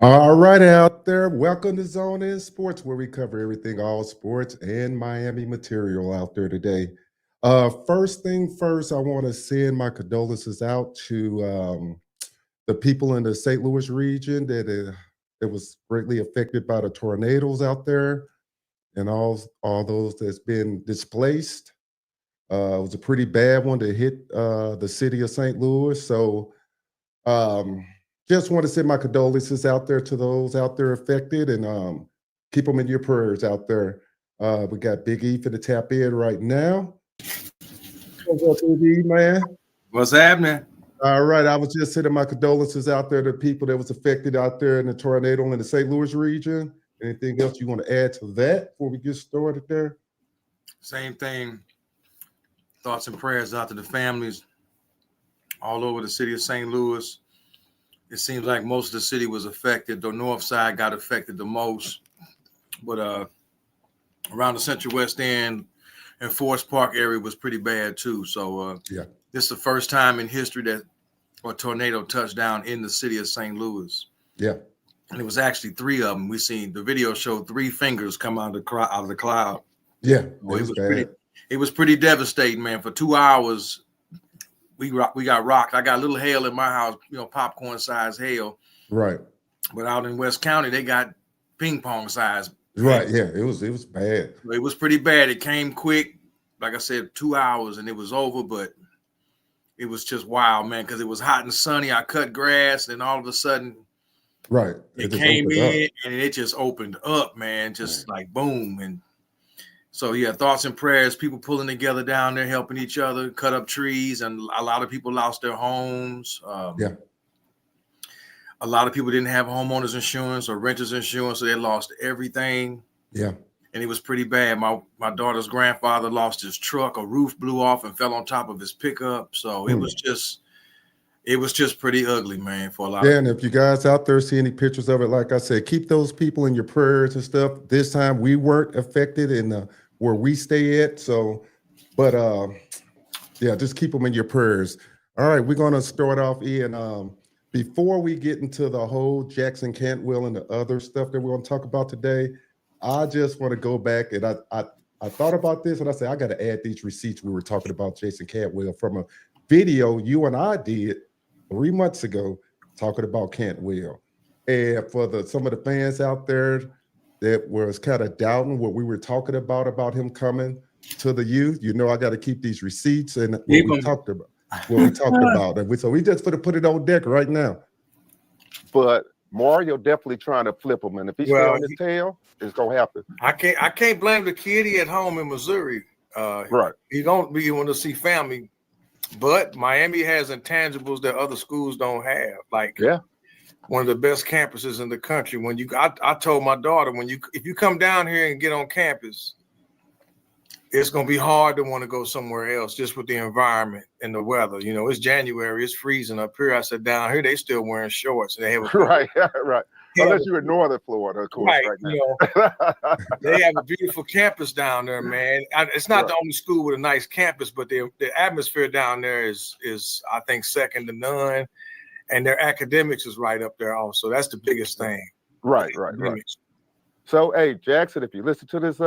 All right, out there. Welcome to Zone In Sports, where we cover everything, all sports and Miami material out there today. First thing first, I want to send my condolences out to the people in the St. Louis region that was greatly affected by the tornadoes out there, and all those that's been displaced. It was a pretty bad one to hit the city of St. Louis. So um, just want to send my condolences out there to those out there affected, and keep them in your prayers out there. We got Big E for the tap in right now. What's up, Big E, man? What's happening? All right, I was just sending my condolences out there to people that was affected out there in the tornado in the St. Louis region. Anything else you want to add to that before we get started there? Same thing. Thoughts and prayers out to the families all over the city of St. Louis. It seems like most of the city was affected. The north side got affected the most. But around the Central West End and Forest Park area was pretty bad too. So Yeah. This is the first time in history that a tornado touched down in the city of St. Louis. Yeah. And it was actually three of them. We seen the video showed three fingers come out of the cloud. Yeah. It was pretty devastating, man. For 2 hours, we got rocked. I got a little hail in my house, popcorn size hail. Right. But out in West County, they got ping pong size. Right. Yeah. It was bad. It was pretty bad. It came quick. Like I said, 2 hours and it was over, but it was just wild, man, because it was hot and sunny. I cut grass, and all of a sudden, right, it came in and it just opened up, man, just like boom. And so, yeah, thoughts and prayers, people pulling together down there, helping each other, cut up trees, and a lot of people lost their homes. Yeah. A lot of people didn't have homeowners insurance or renters insurance, so they lost everything. Yeah. And it was pretty bad. My daughter's grandfather lost his truck. A roof blew off and fell on top of his pickup. So it was just pretty ugly, man, for a lot. Yeah, and if you guys out there see any pictures of it, like I said, keep those people in your prayers and stuff. This time we weren't affected in where we stay at. So, but yeah, just keep them in your prayers. All right, we're gonna start off, Ian. Before we get into the whole Jackson Cantwell and the other stuff that we're gonna talk about today, I just want to go back, and I thought about this, and I said I got to add these receipts we were talking about Jackson Cantwell from a video you and I did 3 months ago talking about Cantwell. And for some of the fans out there that was kind of doubting what we were talking about him coming to the youth, I got to keep these receipts and what we talked about. And so we just put it on deck right now. But Mario definitely trying to flip him, and if he's on his tail, it's gonna happen. I can't blame the kid. He at home in Missouri. Right. He don't really want to see family, but Miami has intangibles that other schools don't have. Like one of the best campuses in the country. I told my daughter, if you come down here and get on campus, it's gonna be hard to want to go somewhere else just with the environment and the weather. It's January, it's freezing up here. I said down here they still wearing shorts. They have right. Unless you're in northern Florida, of course, right now. They have a beautiful campus down there, man. It's not the only school with a nice campus, but the atmosphere down there is I think second to none, and their academics is right up there also. That's the biggest thing. Right. So, hey, Jackson, if you listen to this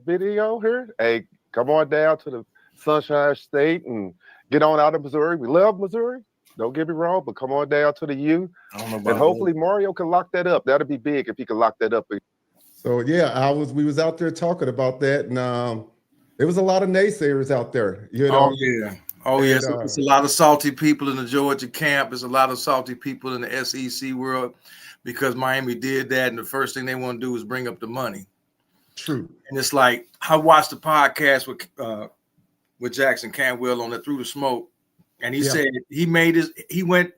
video here, hey, come on down to the Sunshine State and get on out of Missouri. We love Missouri. Don't get me wrong, but come on down to the U. And hopefully Mario can lock that up. That'd be big if he could lock that up. So, yeah, we was out there talking about that, and there was a lot of naysayers out there. Oh, yeah. It's a lot of salty people in the Georgia camp. There's a lot of salty people in the SEC world. Because Miami did that, and the first thing they want to do is bring up the money. True. And it's like I watched the podcast with Jackson Cantwell on it Through the Smoke, and he said he went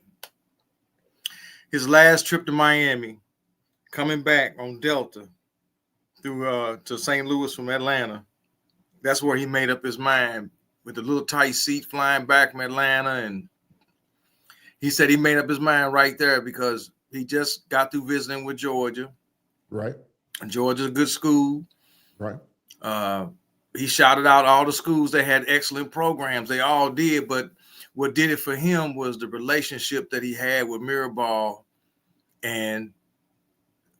his last trip to Miami, coming back on Delta through to St. Louis from Atlanta. That's where he made up his mind with the little tight seat flying back from Atlanta, and he said he made up his mind right there because he just got through visiting with Georgia. Right. Georgia's a good school. Right. He shouted out all the schools that had excellent programs. They all did. But what did it for him was the relationship that he had with Mirabal and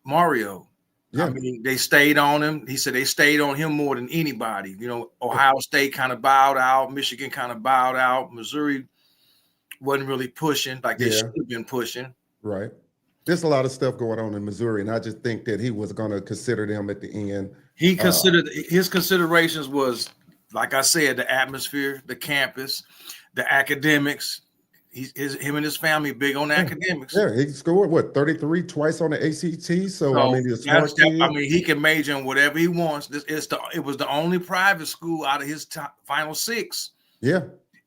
Mario. Yeah. I mean, they stayed on him. He said they stayed on him more than anybody. You know, Ohio State kind of bowed out. Michigan kind of bowed out. Missouri wasn't really pushing like they should have been pushing. Right. There's a lot of stuff going on in Missouri, and I just think that he was going to consider them at the end. He considered his considerations was, like I said, the atmosphere, the campus, the academics. Him and his family big on academics. Yeah, he scored what 33 twice on the ACT. So I mean, he's a smart kid. I mean, he can major in whatever he wants. It was the only private school out of his final 6. Yeah.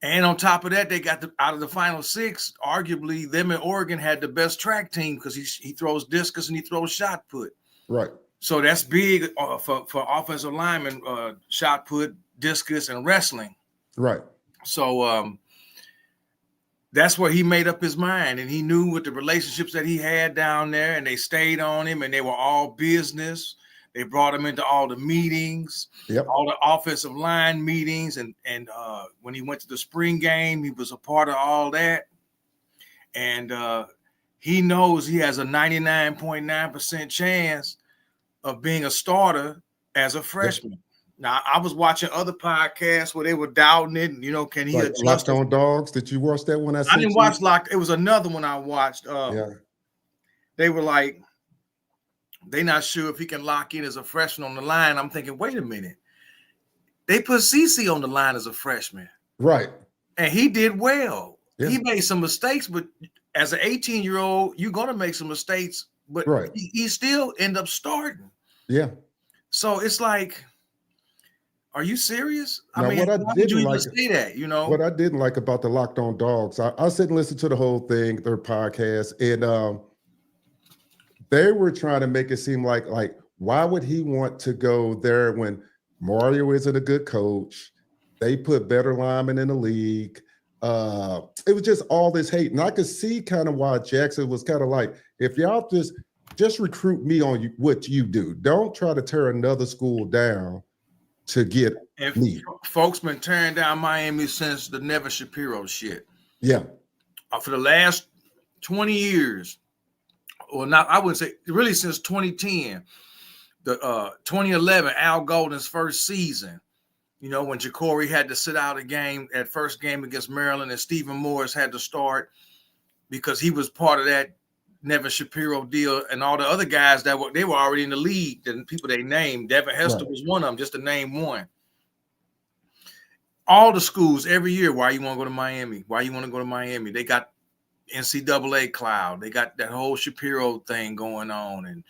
And on top of that, they got out of the final 6. Arguably, them in Oregon had the best track team because he throws discus and he throws shot put. Right. So that's big for offensive linemen, shot put, discus, and wrestling. Right. So that's where he made up his mind, and he knew with the relationships that he had down there, and they stayed on him, and they were all business. They brought him into all the meetings, all the offensive line meetings, and when he went to the spring game, he was a part of all that. And he knows he has a 99.9% chance of being a starter as a freshman. Yep. Now, I was watching other podcasts where they were doubting it, and, you know, can he adjust? Locked On Dogs? Did you watch that one? I didn't watch Locked. It was another one I watched. They were like, they're not sure if he can lock in as a freshman on the line. I'm thinking, wait a minute. They put CeCe on the line as a freshman. Right. And he did well. Yeah. He made some mistakes, but as an 18-year-old, you're going to make some mistakes, but he still end up starting. Yeah. So it's like, are you serious? Now, I mean, why did you even say that? You know what I didn't like about the Locked On Dogs. I sit and listen to the whole thing, their podcast, and they were trying to make it seem like why would he want to go there when Mario isn't a good coach? They put better linemen in the league. It was just all this hate, and I could see kind of why Jackson was kind of like, if y'all just recruit me on what you do. Don't try to tear another school down to get me. Folks been tearing down Miami since the Nevin Shapiro shit. Yeah. For the last 20 years, or not, I wouldn't say really since 2010, the 2011 Al Golden's first season, you know, when Ja'Cory had to sit out a game at first game against Maryland and Stephen Morris had to start because he was part of that Nevin Shapiro deal, and all the other guys they were already in the league, and people they named. Devin Hester was one of them, just to name one. All the schools every year, why you want to go to Miami? Why you want to go to Miami? They got NCAA cloud. They got that whole Shapiro thing going on.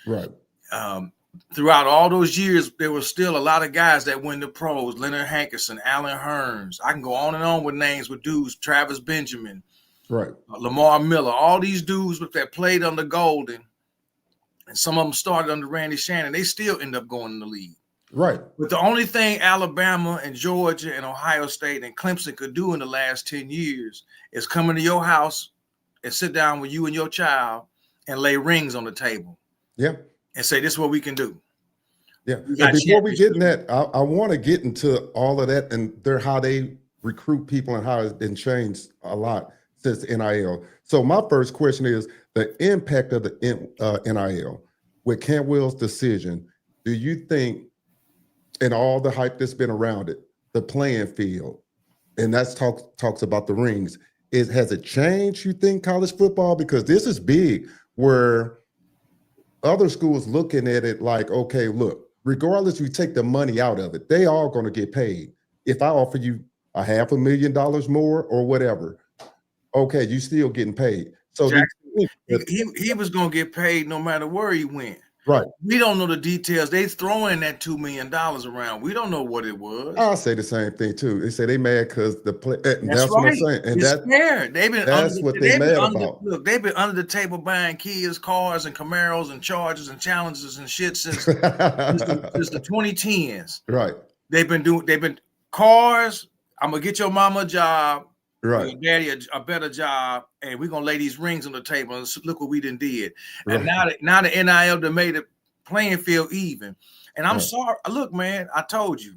And throughout all those years, there was still a lot of guys that went to pros. Leonard Hankerson, Alan Hearns. I can go on and on with names with dudes. Travis Benjamin. Right. Lamar Miller, all these dudes that played under Golden, and some of them started under Randy Shannon, they still end up going in the league. Right. But the only thing Alabama and Georgia and Ohio State and Clemson could do in the last 10 years is come into your house and sit down with you and your child and lay rings on the table. Yeah. And say, this is what we can do. Yeah. And before we get in that, I want to get into all of that and how they recruit people and how it's been changed a lot since NIL. So my first question is the impact of the NIL with Cantwell's decision. Do you think, and all the hype that's been around it, the playing field, and that's talks about the rings, has it changed, you think, college football? Because this is big, where other schools looking at it like, okay, look, regardless you take the money out of it, they are going to get paid. If I offer you $500,000 more or whatever, okay, you still getting paid. So Jackson, he was going to get paid no matter where he went. Right. We don't know the details. They throwing that $2 million around. We don't know what it was. I'll say the same thing too. They say they mad because the play. That's right. What I'm saying. And it's fair. That's what they're mad about. Look, they've been under the table buying Kias, cars, and Camaros, and Chargers, and Challengers, and shit since the 2010s. Right. They've been cars. I'm gonna get your mama a job. Right. Your daddy a better job, and we're gonna lay these rings on the table and look what we done did. Right. And now the NIL done made the playing field even. And I'm sorry. Look, man, I told you,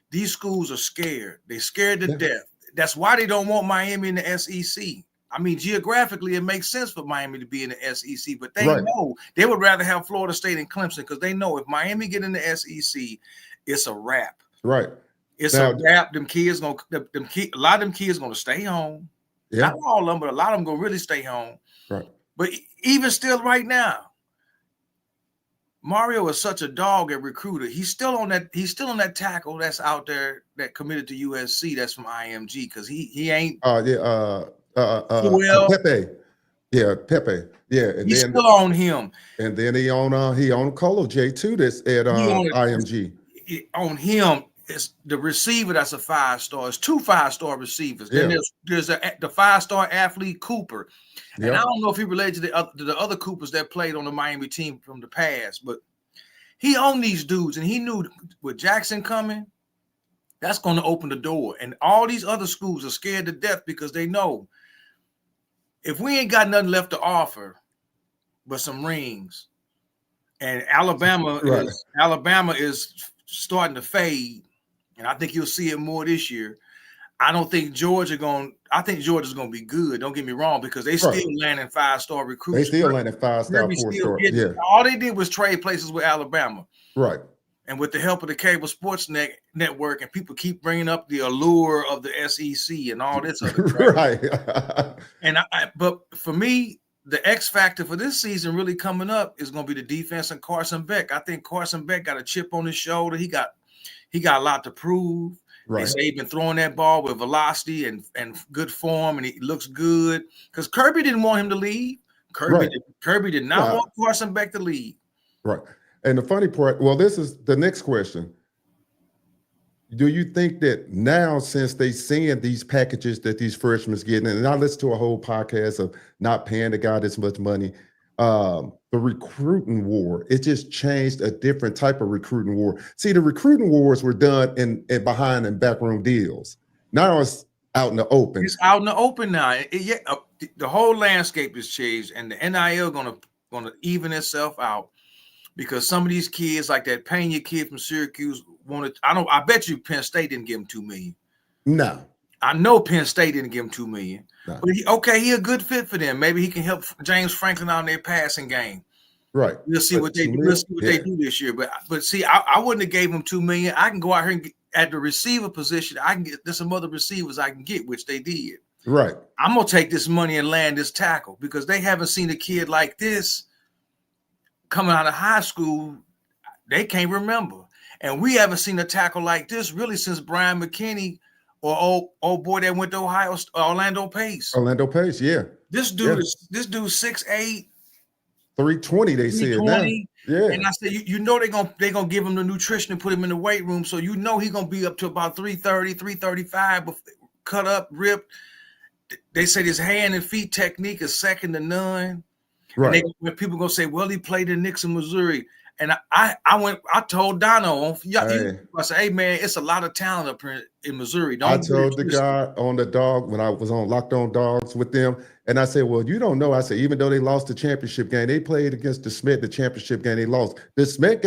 these schools are scared. They're scared to death. That's why they don't want Miami in the SEC. I mean, geographically, it makes sense for Miami to be in the SEC, but they Right. know they would rather have Florida State and Clemson because they know if Miami get in the SEC, it's a wrap. Right. It's Now, a wrap. Them kids a lot of them kids gonna stay home. yeah. Not all of them, but a lot of them gonna really stay home. Right. But even still, right now, Mario is such a dog at recruiter. He's still on that tackle that's out there that committed to USC. That's from IMG because he ain't. Well, Pepe. Yeah, Pepe. Yeah, and He's then still on him. and then he on Colo J too. That's at IMG. On him is the receiver. That's a 5-star. It's 2 5-star receivers. Yeah. Then there's the 5-star athlete Cooper. And Yeah. I don't know if he related to the other Coopers that played on the Miami team from the past, but he owned these dudes, and he knew with Jackson coming, that's going to open the door. And all these other schools are scared to death because they know if we ain't got nothing left to offer but some rings, and Alabama is starting to fade, and I think you'll see it more this year. I think Georgia's going to be good. Don't get me wrong, because they still landing 5-star recruits. They still landing 5-star, 4-star. Yeah. All they did was trade places with Alabama. Right. And with the help of the cable sports network, and people keep bringing up the allure of the SEC and all this other crap. Right. And but for me, the X factor for this season really coming up is going to be the defense and Carson Beck. I think Carson Beck got a chip on his shoulder. He got a lot to prove. Right. They say he's been throwing that ball with velocity and good form, and he looks good. Because Kirby didn't want him to leave. Kirby did not want Carson Beck to leave. Right. And the funny part, well, this is the next question. Do you think that now, since they seeing these packages that these freshmen getting, and I listened to a whole podcast of not paying the guy this much money, the recruiting war, it just changed a different type of recruiting war. See, the recruiting wars were done in behind in backroom deals. Now it's out in the open. It's out in the open now. The whole landscape has changed, and the NIL gonna even itself out because some of these kids, like that Pena kid from Syracuse, wanted. I bet you Penn State didn't give him $2 million. No. I know Penn State didn't give him $2 million. No. But he a good fit for them. Maybe he can help James Franklin out in their passing game. Right. We'll see what they do. We'll see what they do this year. But see, I wouldn't have gave him $2 million. I can go out here and get, at the receiver position. I can get there's some other receivers I can get, which they did. Right. I'm gonna take this money and land this tackle because they haven't seen a kid like this coming out of high school. They can't remember, and we haven't seen a tackle like this really since Brian McKinney or old boy that went to Orlando Pace. Orlando Pace, yeah. This dude is 6'8". 320, they said now. Yeah. And I said, you know they're gonna give him the nutrition and put him in the weight room, so you know he's gonna be up to about 330, 335, cut up, ripped. They say his hand and feet technique is second to none. Right. And when people gonna say, well, he played in Nixon, Missouri. And I told Dono, I said, hey man, it's a lot of talent up here in Missouri. I told the guy on the dog when I was on Locked On Dogs with them, and I said, well, you don't know. I said, even though they lost the championship game, they played against DeSmet, the championship game they lost. DeSmet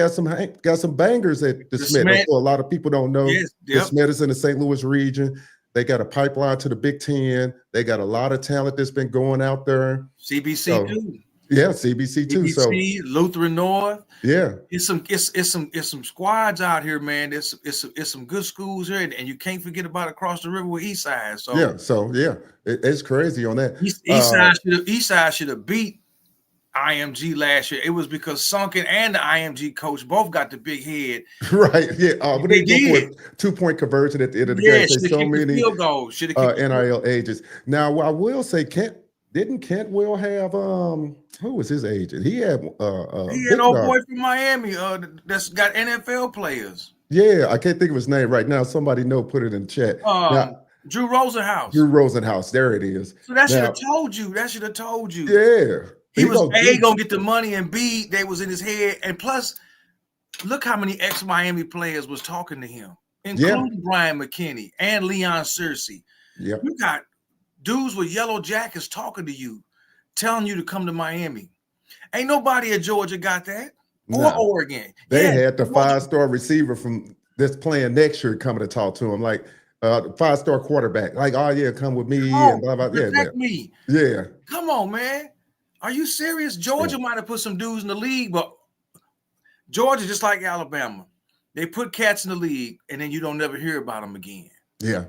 got some bangers at DeSmet. So a lot of people don't know. Yes, yep. DeSmet is in the St. Louis region. They got a pipeline to the Big Ten. They got a lot of talent that's been going out there. CBC too. Yeah, CBC too. CBC, so Lutheran North. Yeah, it's some squads out here, man. It's some good schools here, and you can't forget about across the river with Eastside. So it's crazy on that. Eastside should have beat IMG last year. It was because Sunken and the IMG coach both got the big head. Right. Yeah. But they did 2-point conversion at the end of the game. So many field goals. NIL agents. Now, I will say, didn't Cantwell have who was his agent? He had an old boy from Miami that's got NFL players. Yeah, I can't think of his name right now. Somebody put it in the chat. Drew Rosenhaus. Drew Rosenhaus. There it is. So that should have told you. Yeah. He was A, gonna get the money, and B, they was in his head. And plus, look how many ex-Miami players was talking to him, including Brian McKinney and Leon Searcy. Yep. You got dudes with yellow jackets talking to you, telling you to come to Miami. Ain't nobody at Georgia got that. Or Oregon. They had the 5-star receiver from that's playing next year coming to talk to him. Like, 5-star quarterback. Like, oh yeah, come with me and blah blah. Yeah, protect me. Yeah. Come on, man. Are you serious? Georgia might have put some dudes in the league, but Georgia, just like Alabama, they put cats in the league, and then you don't never hear about them again. Yeah.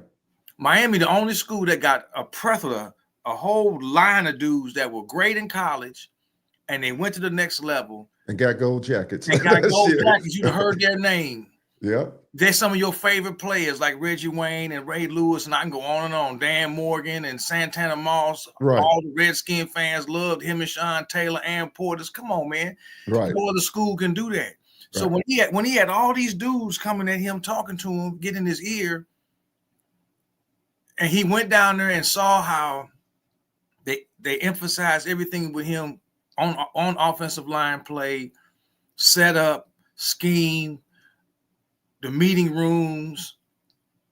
Miami, the only school that got a plethora, a whole line of dudes that were great in college, and they went to the next level. And got gold jackets. And got gold jackets. You'd have heard their name. Yeah. They're some of your favorite players like Reggie Wayne and Ray Lewis, and I can go on and on. Dan Morgan and Santana Moss. Right. All the Redskin fans loved him and Sean Taylor and Portis. Come on, man. Right. No other school can do that. So when he had all these dudes coming at him, talking to him, getting his ear, and he went down there and saw how they emphasized everything with him on offensive line play, set up, scheme, the meeting rooms.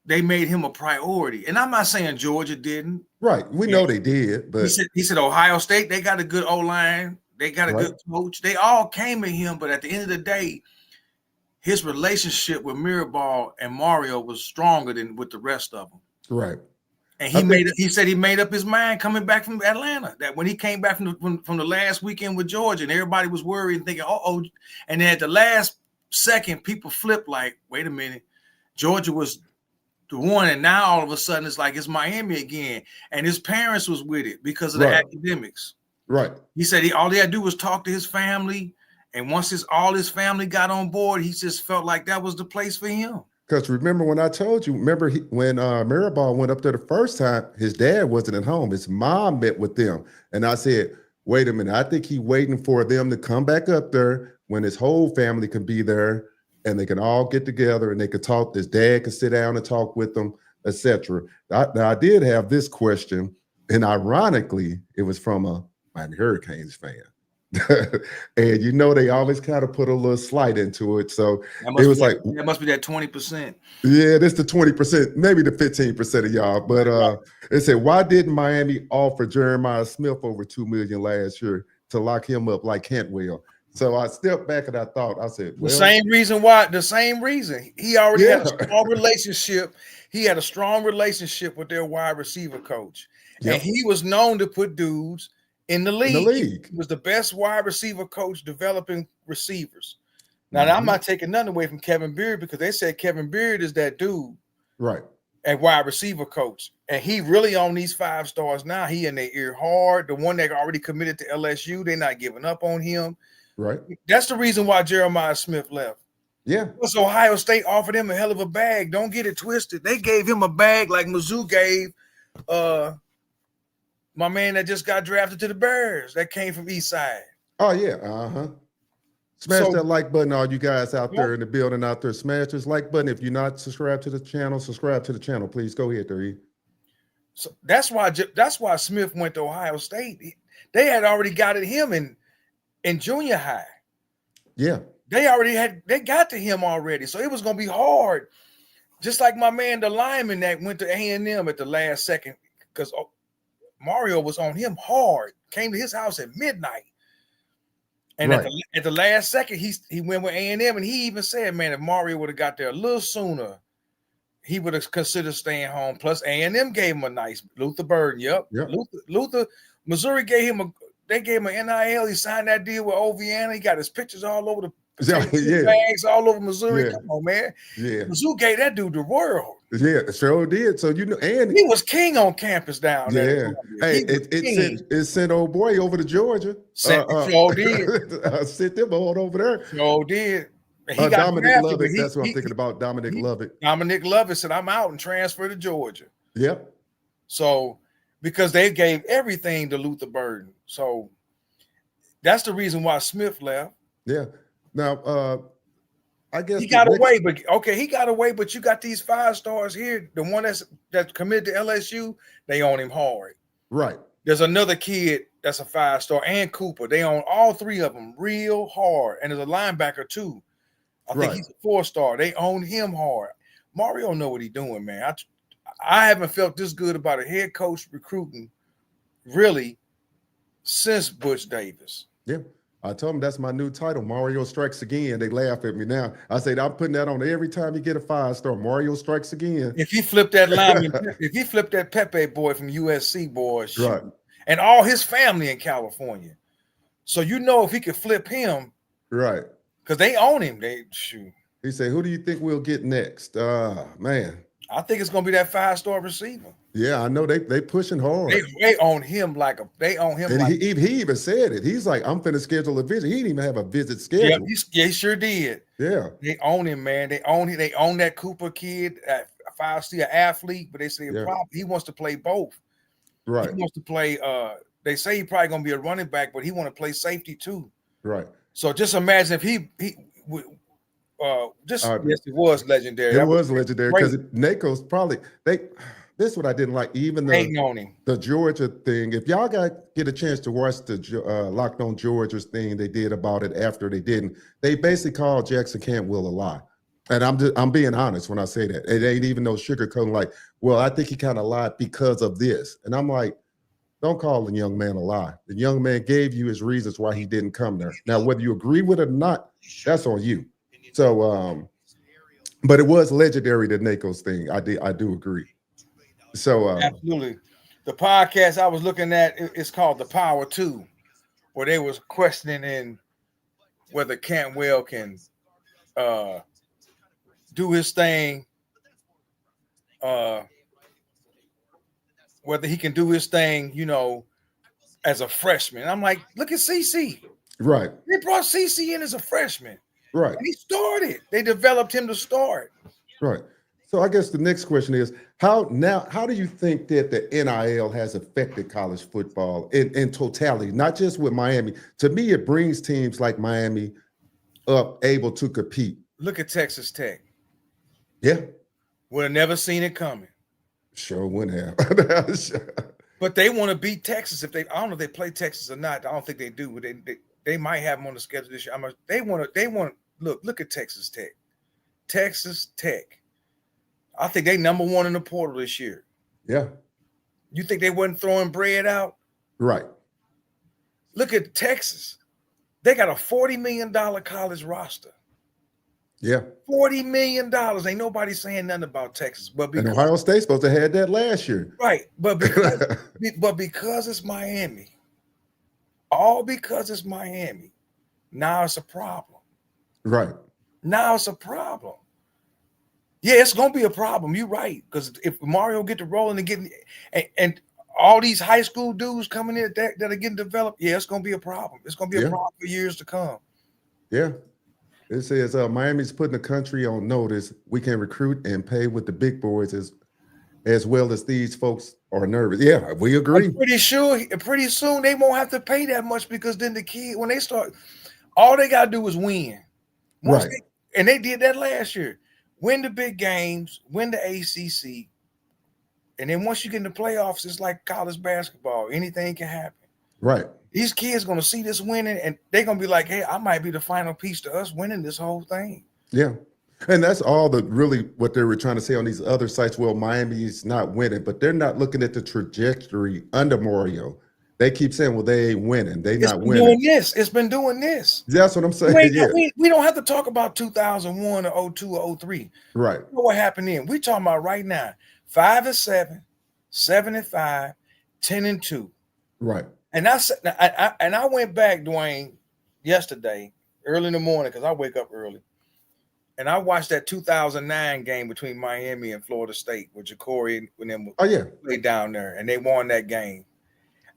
They made him a priority. And I'm not saying Georgia didn't. Right. We know they did, but he said Ohio State, they got a good O-line. They got a good coach. They all came at him, but at the end of the day, his relationship with Mirabal and Mario was stronger than with the rest of them. Right. And he said he made up his mind coming back from Atlanta, that when he came back from the last weekend with Georgia, and everybody was worried and thinking, uh-oh. And then at the last second, people flipped like, wait a minute, Georgia was the one, and now all of a sudden it's like it's Miami again. And his parents was with it because of the academics. Right. He said all he had to do was talk to his family, and once all his family got on board, he just felt like that was the place for him. Because remember when I told you, when Mirabal went up there the first time, his dad wasn't at home. His mom met with them. And I said, wait a minute, I think he's waiting for them to come back up there when his whole family can be there and they can all get together and they could talk. His dad could sit down and talk with them, etc. Now, I did have this question, and ironically, it was from a Miami Hurricanes fan. And they always kind of put a little slight into it. So it was like that must be that 20%. Yeah, that's the 20%, maybe the 15% of y'all. But it said, why didn't Miami offer Jeremiah Smith over $2 million last year to lock him up like Cantwell? So I stepped back and I thought, I said, well, the same reason. He already had a strong relationship. He had a strong relationship with their wide receiver coach. Yep. And he was known to put dudes in the league. He was the best wide receiver coach developing receivers. Now, I'm not taking nothing away from Kevin Beard, because they said Kevin Beard is that dude. Right. And wide receiver coach. And he really on these 5 stars now. He in their ear hard. The one that already committed to LSU, they're not giving up on him. Right. That's the reason why Jeremiah Smith left. Yeah. Because Ohio State offered him a hell of a bag. Don't get it twisted. They gave him a bag like Mizzou gave my man that just got drafted to the Bears that came from East Side. Oh, yeah. Smash that like button, all you guys out there in the building out there. Smash this like button. If you're not subscribed to the channel, subscribe to the channel. Please go ahead there. So that's why Smith went to Ohio State. They had already got at him in junior high. Yeah. They got to him already. So it was going to be hard. Just like my man, the lineman that went to A&M at the last second, because Mario was on him hard, came to his house at midnight. And at the last second, he went with A&M, and he even said, man, if Mario would have got there a little sooner, he would have considered staying home. Plus, A&M gave him a nice Luther Burden. Yep. Luther, Missouri gave him an NIL. He signed that deal with Oviana. He got his pictures all over the bags all over Missouri. Yeah. Come on, man. Yeah. Mizzou gave that dude the world. Yeah, sure did. So and he was king on campus down there. Yeah. Hey, it sent old boy over to Georgia. Sure did. Sent them all over there. Sure did. He got Dominic Lovett. That's what I'm thinking about. Dominic Lovett. Dominic Lovett said, I'm out and transferred to Georgia. Yep. So because they gave everything to Luther Burden. So that's the reason why Smith left. Yeah. Now, I guess he got away, but you got these 5 stars here. The one that's committed to LSU, they own him hard. Right. There's another kid that's a 5-star, and Cooper. They own all 3 of them real hard. And there's a linebacker too. I think he's a 4-star. They own him hard. Mario know what he's doing, man. I haven't felt this good about a head coach recruiting really since Butch Davis. Yeah. I told them that's my new title, Mario Strikes Again. They laugh at me now. I said, I'm putting that on every time you get a 5-star. Mario Strikes Again. If he flipped that lineman, if he flipped that Pepe boy from USC, boy, shoot. Right. And all his family in California. So if he could flip him, right. Because they own him. They shoot. He said, who do you think we'll get next? Man. I think it's gonna be that 5-star receiver. Yeah, I know they pushing hard. They own him like they own him. And like, he even said it. He's like, I'm finna schedule a visit. He didn't even have a visit scheduled. Yeah, he sure did. Yeah. They own him, man. They own that Cooper kid, a 5-star athlete, but they say he wants to play both. Right. He wants to play. They say he's probably gonna be a running back, but he want to play safety too. Right. So just imagine if he yes, it was legendary. It was legendary because NACO's probably this is what I didn't like. Even the Georgia thing. If y'all get a chance to watch the Locked On Georgia's thing they did about it after they didn't, they basically called Jackson Cantwell a lie. And I'm being honest when I say that. It ain't even no sugarcoating. Like, well, I think he kind of lied because of this. And I'm like, don't call the young man a lie. The young man gave you his reasons why he didn't come there. Now, whether you agree with it or not, that's on you. So, but it was legendary, the NACO's thing. I do agree. So absolutely. The podcast I was looking at, it's called The Power 2, where they was questioning whether Cantwell can do his thing, whether he can do his thing, as a freshman. I'm like, look at CC. Right. They brought CC in as a freshman. Right. And he started. They developed him to start. Right. So I guess the next question is, how do you think that the NIL has affected college football in totality, not just with Miami? To me, it brings teams like Miami up able to compete. Look at Texas Tech. Yeah. Would have never seen it coming. Sure wouldn't have. But they want to beat Texas. I don't know if they play Texas or not. I don't think they do. But they might have them on the schedule this year. They want look at Texas Tech. Texas Tech. I think they number one in the portal this year. Yeah. You think they wasn't throwing bread out? Right. Look at Texas. They got a $40 million college roster. Yeah. $40 million. Ain't nobody saying nothing about Texas. And Ohio State's supposed to have had that last year. Right. But because it's Miami, all because it's Miami, now it's a problem. Right. Now it's a problem. Yeah, it's gonna be a problem. You're right. Because if Mario get to rolling and getting and all these high school dudes coming in that are getting developed, yeah, it's gonna be a problem. It's gonna be a problem for years to come. Yeah. It says Miami's putting the country on notice. We can recruit and pay with the big boys as well as these folks are nervous. Yeah, we agree. I'm pretty sure pretty soon they won't have to pay that much because then the kid, when they start, all they gotta do is win. Right. And they did that last year. Win the big games, win the ACC, and then once you get in the playoffs, it's like college basketball. Anything can happen. Right. These kids going to see this winning, and they're going to be like, hey, I might be the final piece to us winning this whole thing. Yeah. And that's all what they were trying to say on these other sites. Well, Miami's not winning, but they're not looking at the trajectory under Mario. They keep saying, well, they ain't winning. They're not winning. It's been doing this. That's what I'm saying. We don't have to talk about 2001 or 02 or 03. Right. You know what happened then? We're talking about right now, 5-7, 7-5, 10-2. Right. And I went back, Dwayne, yesterday, early in the morning, because I wake up early. And I watched that 2009 game between Miami and Florida State with Ja'Cory when them played down there, and they won that game.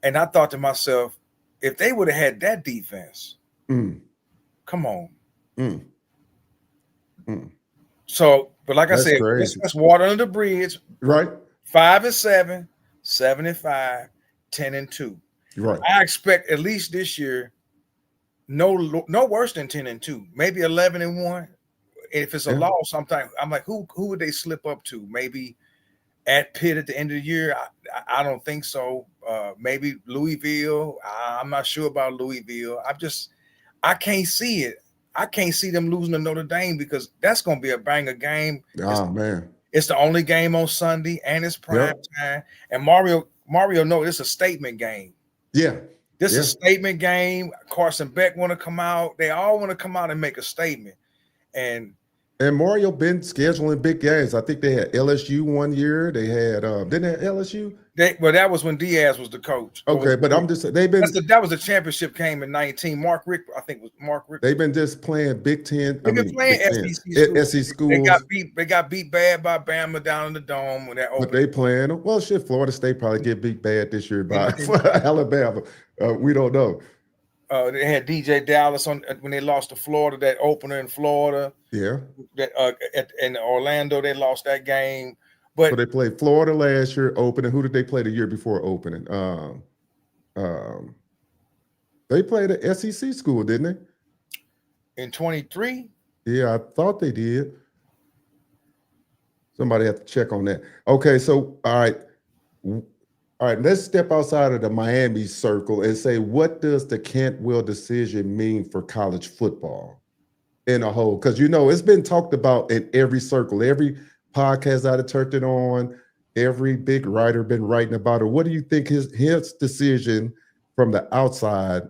And I thought to myself, if they would have had that defense, come on. So, but like I said, let's water under the bridge. Right. 5-7, 7-5, 10-2. Right. I expect at least this year, no worse than 10-2, maybe 11-1. If it's a loss, sometimes I'm like, who would they slip up to? Maybe at Pitt at the end of the year. I don't think so. Maybe Louisville. I'm not sure about Louisville. I can't see it. I can't see them losing to Notre Dame because that's going to be a banger game. Man. It's the only game on Sunday and it's prime time. And Mario knows it's a statement game. Yeah. This is a statement game. Carson Beck want to come out. They all want to come out and make a statement. And Mario been scheduling big games. I think they had LSU one year. They had didn't they have LSU? That was when Diaz was the coach. Okay, but I'm just they've been that was the championship game in 19. Mark Rick, I think was Mark Rick. They've been just playing Big Ten. They've been playing SEC schools. They got beat bad by Bama down in the Dome when that. But they playing well. Shit, Florida State probably get beat bad this year by Alabama. We don't know. They had DJ Dallas on when they lost to Florida, that opener in Florida. Yeah. That in Orlando they lost that game. But so they played Florida last year opening. Who did they play the year before opening? They played an SEC school, didn't they? In 23? Yeah, I thought they did. Somebody have to check on that. Okay, so all right, let's step outside of the Miami circle and say, what does the Cantwell decision mean for college football in a whole? Because, it's been talked about in every circle, every podcast I've turned it on, every big writer been writing about it. What do you think his decision from the outside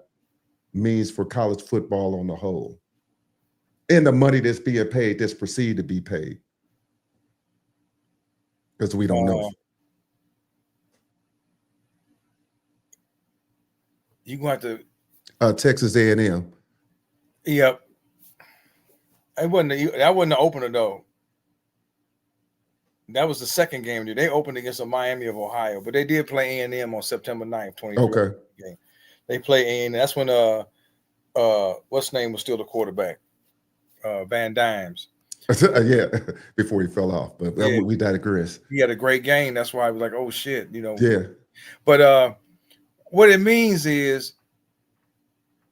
means for college football on the whole? And the money that's being paid, that's perceived to be paid? Because we don't know. You're going to have to Texas A&M. Yep. That wasn't the opener though. That was the second game. They opened against the Miami of Ohio, but they did play A&M on September 9th, 2023. Okay. Game. They play A&M. That's when what's his name was still the quarterback? Van Dimes. Yeah, before he fell off. But we digress. He had a great game. That's why I was like, oh shit, Yeah. But what it means is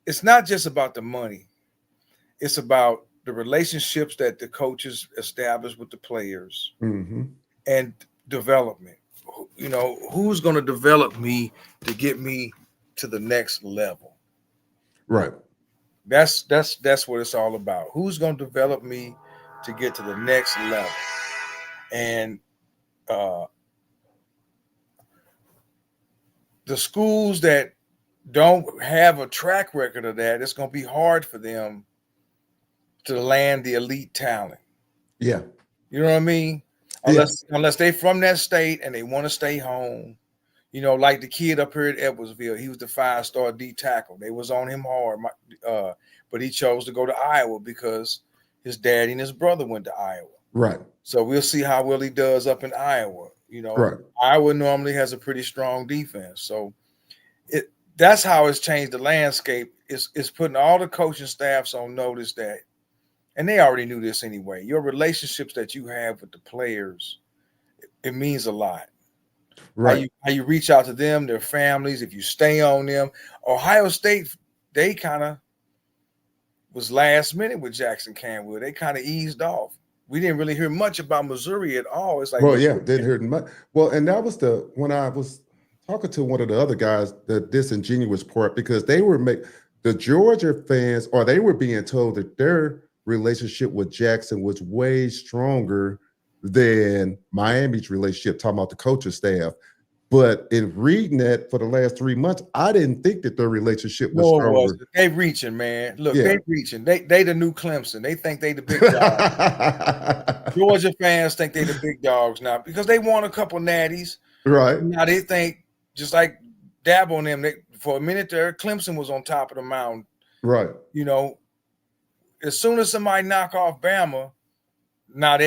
it's not just about the money. It's about the relationships that the coaches establish with the players and development. Who's going to develop me to get me to the next level? Right. That's what it's all about. Who's going to develop me to get to the next level? And the schools that don't have a track record of that, it's going to be hard for them to land the elite talent. Yeah. You know what I mean? Unless they from that state and they want to stay home. Like the kid up here at Edwardsville, he was the 5-star D tackle. They was on him hard, but he chose to go to Iowa because his daddy and his brother went to Iowa. Right. So we'll see how well he does up in Iowa. Right. Iowa normally has a pretty strong defense. So that's how it's changed the landscape. It's putting all the coaching staffs on notice that, and they already knew this anyway, your relationships that you have with the players, it means a lot. Right. How you reach out to them, their families, if you stay on them. Ohio State, they kind of was last minute with Jackson Cantwell. They kind of eased off. We didn't really hear much about Missouri at all. It's like, well, yeah, didn't hear much. Well, and that was when I was talking to one of the other guys, the disingenuous part, because they were the Georgia fans, or they were being told that their relationship with Jackson was way stronger than Miami's relationship, talking about the coaching staff. But in reading that for the last 3 months, I didn't think that their relationship was stronger. They reaching, man. Look, they reaching. They the new Clemson. They think they the big dogs. Georgia fans think they the big dogs now because they won a couple natties. Right. Now they think, just like Dabo on them, for a minute there, Clemson was on top of the mountain. Right. As soon as somebody knock off Bama, now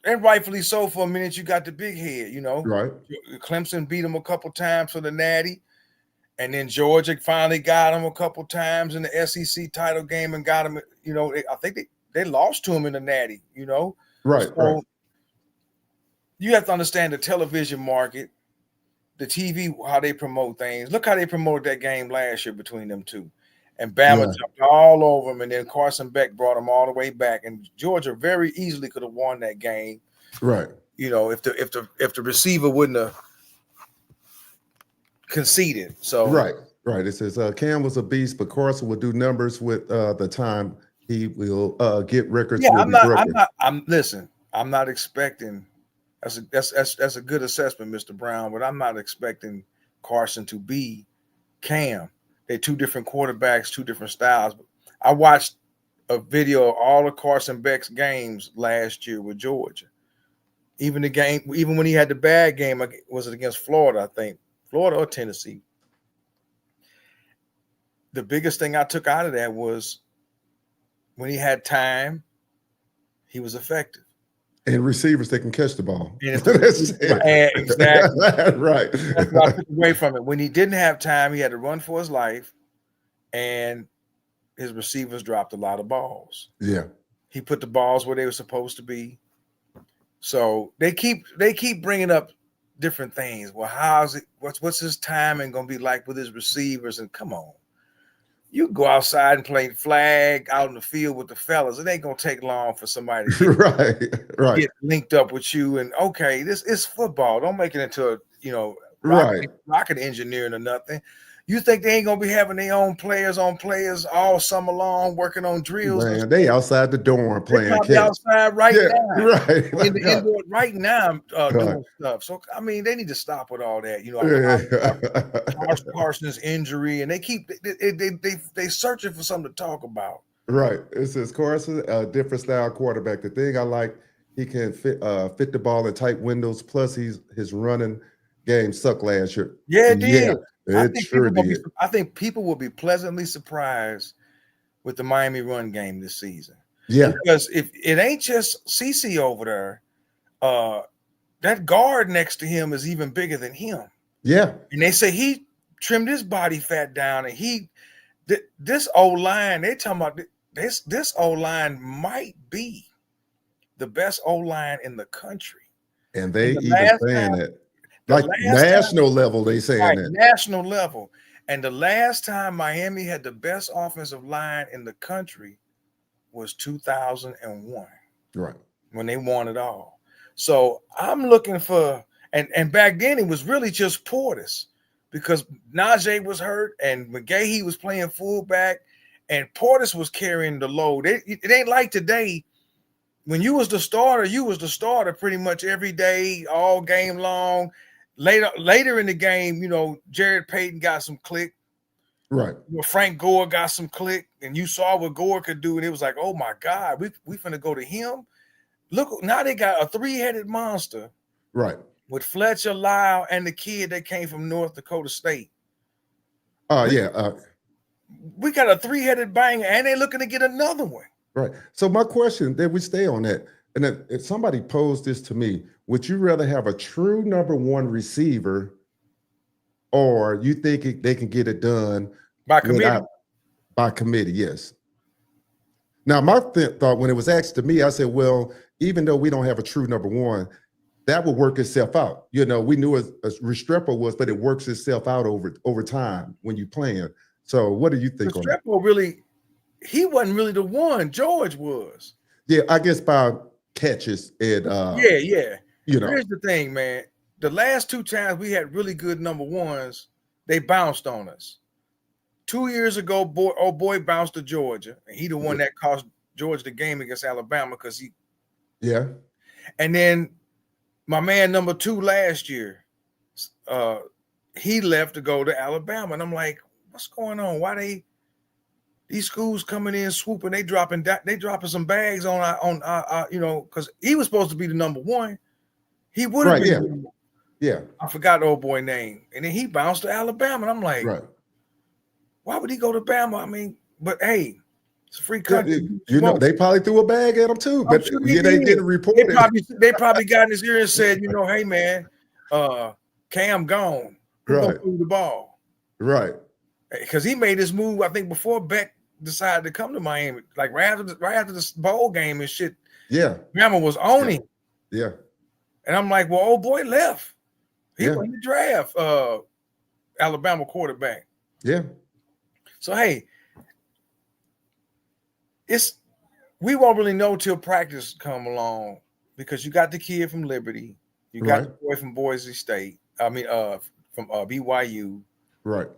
and rightfully so, for a minute, you got the big head, Right. Clemson beat them a couple times for the natty. And then Georgia finally got them a couple times in the SEC title game and got them, I think they lost to them in the natty, Right. So right. You have to understand the television market, the TV, how they promote things. Look how they promoted that game last year between them two. And Bama jumped all over them, and then Carson Beck brought them all the way back. And Georgia very easily could have won that game. Right. If the receiver wouldn't have conceded. So right. It says Cam was a beast, but Carson will do numbers with the time. He will get records. Yeah, I'm not expecting. That's a good assessment, Mr. Brown, but I'm not expecting Carson to be Cam. They're two different quarterbacks, two different styles. I watched a video of all of Carson Beck's games last year with Georgia. Even when he had the bad game, was it against Florida, I think, Florida or Tennessee. The biggest thing I took out of that was when he had time, he was effective. And receivers that can catch the ball. Exactly. Right. That's what I took away from it. When he didn't have time, he had to run for his life, and his receivers dropped a lot of balls. Yeah. He put the balls where they were supposed to be. So they keep bringing up different things. Well, how's it? What's his timing going to be like with his receivers? And come on, you go outside and play flag out in the field with the fellas. It ain't going to take long for somebody to get linked up with you. And okay, this is football. Don't make it into a rocket engineering or nothing. You think they ain't gonna be having their own players on players all summer long working on drills? Man, they outside the dorm playing catch. Outside right now, right? In the indoor right now, doing stuff. So I mean, they need to stop with all that. You know, Carson's injury, and they searching for something to talk about. Right. It says Carson, a different style quarterback. The thing I like, he can fit the ball in tight windows. Plus, his running game sucked last year. Yeah, it did. Yeah. I think people will be pleasantly surprised with the Miami run game this season. Yeah. Because if it ain't just CC over there, that guard next to him is even bigger than him. Yeah. And they say he trimmed his body fat down, and this O-line, they talking about this O-line might be the best O-line in the country. And they even saying that. Like national level, they saying that. National level. And the last time Miami had the best offensive line in the country was 2001. Right. When they won it all. So I'm looking for, and back then it was really just Portis, because Najee was hurt and McGahee was playing fullback and Portis was carrying the load. It ain't like today. When you was the starter pretty much every day, all game long. Later in the game, you know, Jared Payton got some click. Right. Well, Frank Gore got some click, and you saw what Gore could do, and it was like, oh my God, we finna go to him. Look, now they got a three-headed monster. Right. With Fletcher, Lyle, and the kid that came from North Dakota State. We got a three-headed banger, and they're looking to get another one. Right. So my question, that we stay on that, and if somebody posed this to me, would you rather have a true number one receiver, or you think they can get it done by committee? By committee, yes. Now, my thought when it was asked to me, I said, well, even though we don't have a true number one, that will work itself out. You know, we knew as Restrepo was, but it works itself out over time when you plan. So what do you think on that? Restrepo really, he wasn't really the one. George was. Yeah, I guess by catches and yeah. You know. Here's the thing, man. The last two times we had really good number ones, they bounced on us. 2 years ago, boy bounced to Georgia, and he the one that cost Georgia the game against Alabama because he. Yeah. And then my man number 2 last year, he left to go to Alabama, and I'm like, what's going on? Why these schools coming in swooping? They dropping some bags on our you know, because he was supposed to be the number one. He would have been. Yeah. I forgot the old boy name. And then he bounced to Alabama. And I'm like, why would he go to Bama? I mean, but hey, it's a free country. You know, they probably threw a bag at him too, but sure they didn't report it. They probably got in his ear and said, you know, hey man, Cam gone. Who's gonna throw the ball? Right. Because he made this move, I think, before Beck decided to come to Miami. Like right after this bowl game and shit. Yeah. Bama was on him. Yeah. And I'm like, well, old boy left. He went to draft Alabama quarterback. Yeah. So hey, we won't really know till practice come along, because you got the kid from Liberty, you got the boy from Boise State. I mean, from BYU. Right.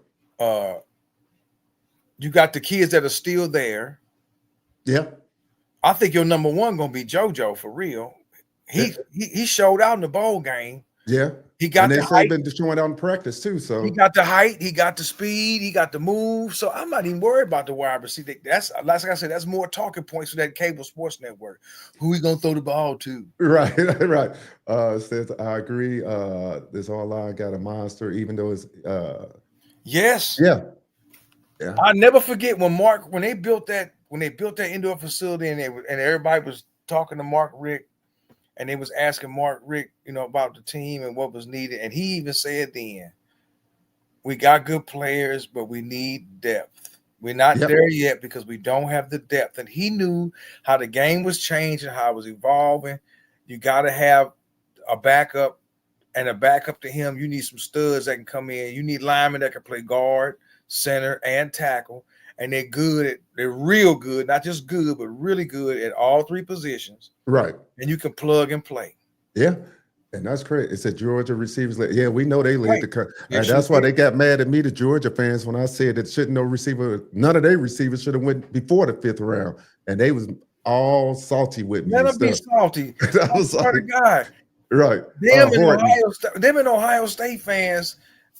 You got the kids that are still there. Yeah. I think your number one gonna be JoJo for real. He showed out in the bowl game. Yeah. He got And they the say height. been showing out in practice too. So He got the height. He got the speed. He got the move. So I'm not even worried about the wide receiver. That's like I said. That's more talking points for that cable sports network. Who we gonna throw the ball to? right, right. Says I agree. This all line got a monster, even though it's Yes. yeah. Yeah. I never forget when they built that indoor facility and everybody was talking to Mark Richt and they was asking Mark Richt, about the team and what was needed. And he even said then, we got good players, but we need depth. We're not there yet because we don't have the depth. And he knew how the game was changing, how it was evolving. You got to have a backup, and a backup to him. You need some studs that can come in. You need linemen that can play guard, center, and tackle. And they're good. They're real good, not just good, but really good at all three positions. Right. And you can plug and play. Yeah. And that's great. It's a Georgia receivers. Yeah, we know they lead the country. Yes, and that's why they got mad at me, the Georgia fans, when I said that none of their receivers should have went before the 5th round. And they was all salty with me. Let them be salty. I was I swear to God. Right. Them and Ohio State fans,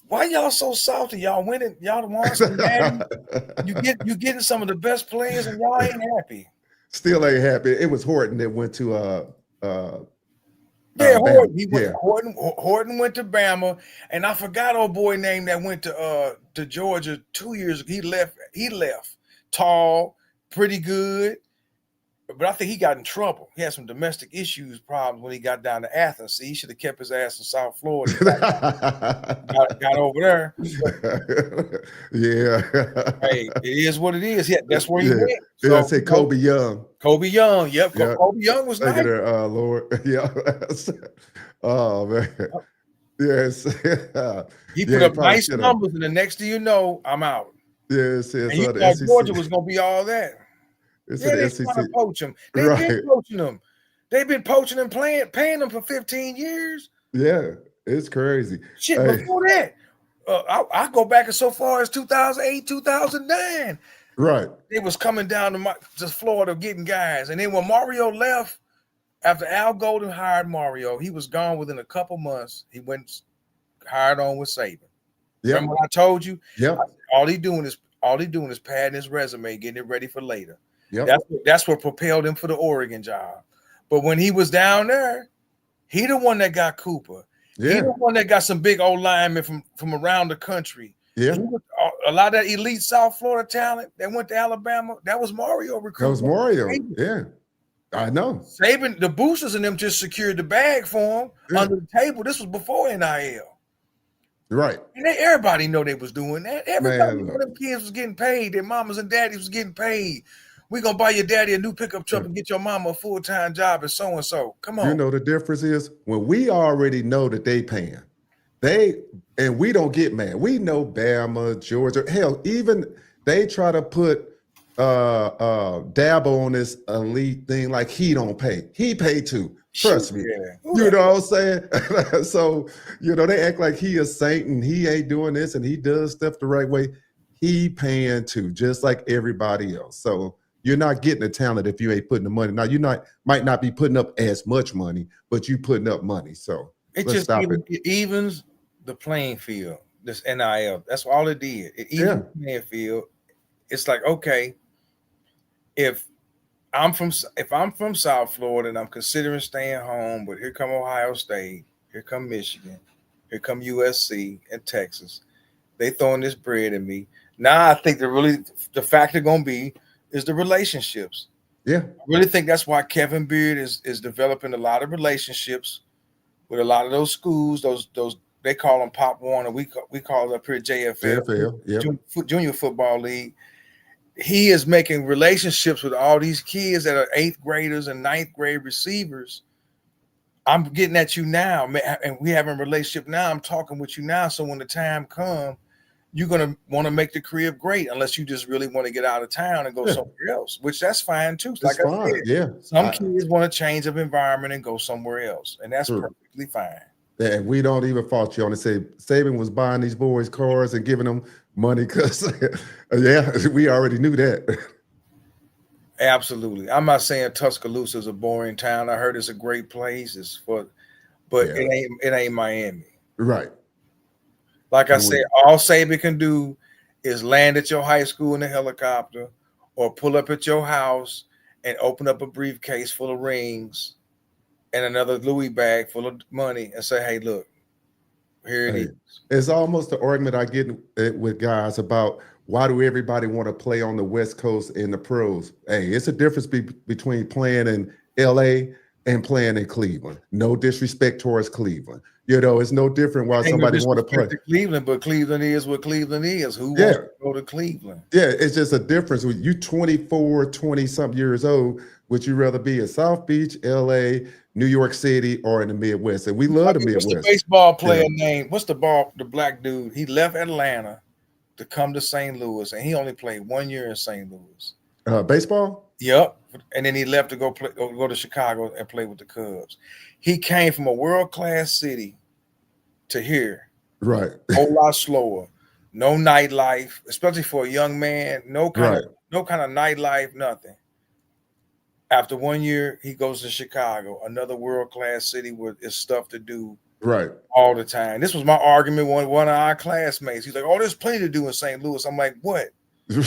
why y'all so salty? Y'all winning, y'all won some Madden. You getting some of the best players and y'all ain't happy. Still ain't happy. It was Horton that went to Horton went to Bama, and I forgot old boy name that went to Georgia 2 years ago. He left. Tall, pretty good. But I think he got in trouble. He had some domestic problems when he got down to Athens. See, he should have kept his ass in South Florida. got over there. Yeah. Hey, it is what it is. Yeah, that's where he went. So, I say Kobe Young. Kobe Young. Yep. Yeah. Kobe Young was nice. Lord. Yeah. Oh, man. Yes. He put up nice numbers, and the next thing you know, I'm out. Yes. And you thought Georgia was going to be all that. It's they're trying to poach him. They've been poaching them. They've been poaching and paying them for 15 years. Yeah, it's crazy. Shit, before that, I go back as so far as 2008, 2009. Right. They was coming down to Florida getting guys. And then when Mario left, after Al Golden hired Mario, he was gone within a couple months. He went hired on with Saban. Yep. Remember what I told you? Yeah. All he doing is padding his resume, getting it ready for later. Yep. That's what propelled him for the Oregon job. But when he was down there, he the one that got Cooper. Yeah. He the one that got some big old linemen from around the country. Yeah. A lot of that elite South Florida talent that went to Alabama, that was Mario recruiting. That was Mario. Yeah. I know. Saban, the boosters and them just secured the bag for him under the table. This was before NIL. Right. And everybody know they was doing that. Everybody knew them kids was getting paid. Their mamas and daddies was getting paid. We're going to buy your daddy a new pickup truck and get your mama a full-time job and so-and-so. Come on. You know the difference is when we already know that they paying. And we don't get mad. We know Bama, Georgia. Hell, even they try to put Dabo on this elite thing like he don't pay. He paid too. Trust me. Yeah. You know what I'm saying? So, they act like he a saint and he ain't doing this and he does stuff the right way. He paying too, just like everybody else. So you're not getting the talent if you ain't putting the money. Now might not be putting up as much money, but you putting up money. So it evens the playing field. This NIL, that's all it did. It evens the playing field. It's like, okay, if I'm from South Florida and I'm considering staying home, but here come Ohio State, here come Michigan, here come USC and Texas. They throwing this bread at me. Now I think the factor gonna be is the relationships. Yeah. I really think that's why Kevin Beard is developing a lot of relationships with a lot of those schools, those they call them Pop Warner. We call it up here JFL, Junior Football League. He is making relationships with all these kids that are 8th graders and 9th grade receivers. I'm getting at you now, and we having a relationship now. I'm talking with you now. So when the time comes, you're going to want to make the career great unless you just really want to get out of town and go somewhere else, which that's fine too. That's fine. Some kids want a change of environment and go somewhere else, and that's perfectly fine. And we don't even fault you on it. Say Saban was buying these boys cars and giving them money because, we already knew that. Absolutely. I'm not saying Tuscaloosa is a boring town. I heard it's a great place. It's for but Yeah. it ain't Miami. Right. Like I said, all Saban can do is land at your high school in a helicopter or pull up at your house and open up a briefcase full of rings and another Louis bag full of money and say, hey, look, here it is. It's almost the argument I get with guys about why do everybody want to play on the West Coast in the pros? Hey, it's a difference between playing in LA and playing in Cleveland. No disrespect towards Cleveland. You know, it's no different why somebody want to play. Cleveland, but Cleveland is what Cleveland is. Who wants to go to Cleveland? Yeah, it's just a difference. With you 24, 20-something years old, would you rather be in South Beach, LA, New York City, or in the Midwest? And we love the Midwest. What's the baseball player name? What's the black dude? He left Atlanta to come to St. Louis, and he only played 1 year in St. Louis. Baseball? Yep. And then he left to go to Chicago and play with the Cubs. He came from a world-class city to here. Right. A whole lot slower. No nightlife, especially for a young man. No kind of nightlife, nothing. After 1 year, he goes to Chicago, another world-class city where there's stuff to do all the time. This was my argument with one of our classmates. He's like, oh, there's plenty to do in St. Louis. I'm like, what?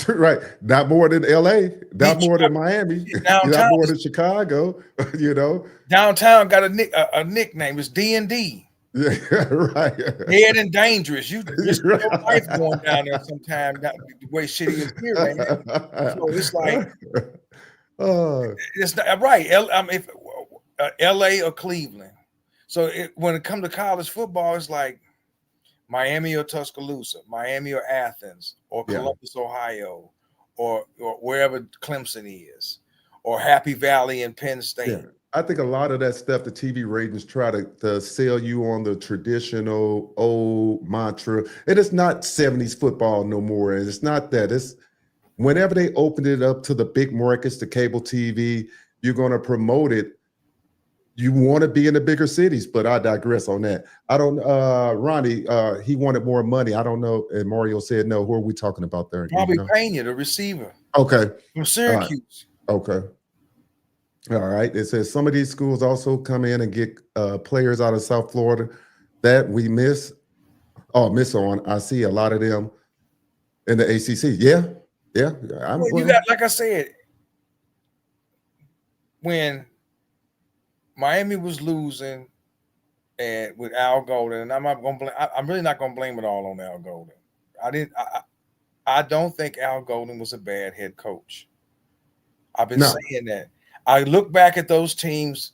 Right. Not more than LA, not more than Miami, not more than Chicago, you know. Downtown got a nickname. It's D&D. Yeah, right. Dead and dangerous. You risk your life going down there sometime. The way shitty is here, man. So it's like, it's not right. If LA or Cleveland. So when it comes to college football, it's like Miami or Tuscaloosa, Miami or Athens, or Columbus, Ohio, or wherever Clemson is, or Happy Valley and Penn State. Yeah. I think a lot of that stuff, the TV ratings try to sell you on the traditional old mantra. And it's not 70s football no more. And it's not that. It's whenever they opened it up to the big markets, the cable TV, you're going to promote it. You want to be in the bigger cities, but I digress on that. I don't, Ronnie, he wanted more money. I don't know. And Mario said, no, who are we talking about there? Probably Pena, the receiver. Okay. From Syracuse. Okay. All right. It says some of these schools also come in and get players out of South Florida that we miss. Oh, miss on. I see a lot of them in the ACC. Yeah. Yeah. You got, like I said, when Miami was losing and with Al Golden, and I'm not gonna blame. I'm really not gonna blame it all on Al Golden. I don't think Al Golden was a bad head coach. I've been saying that. I look back at those teams.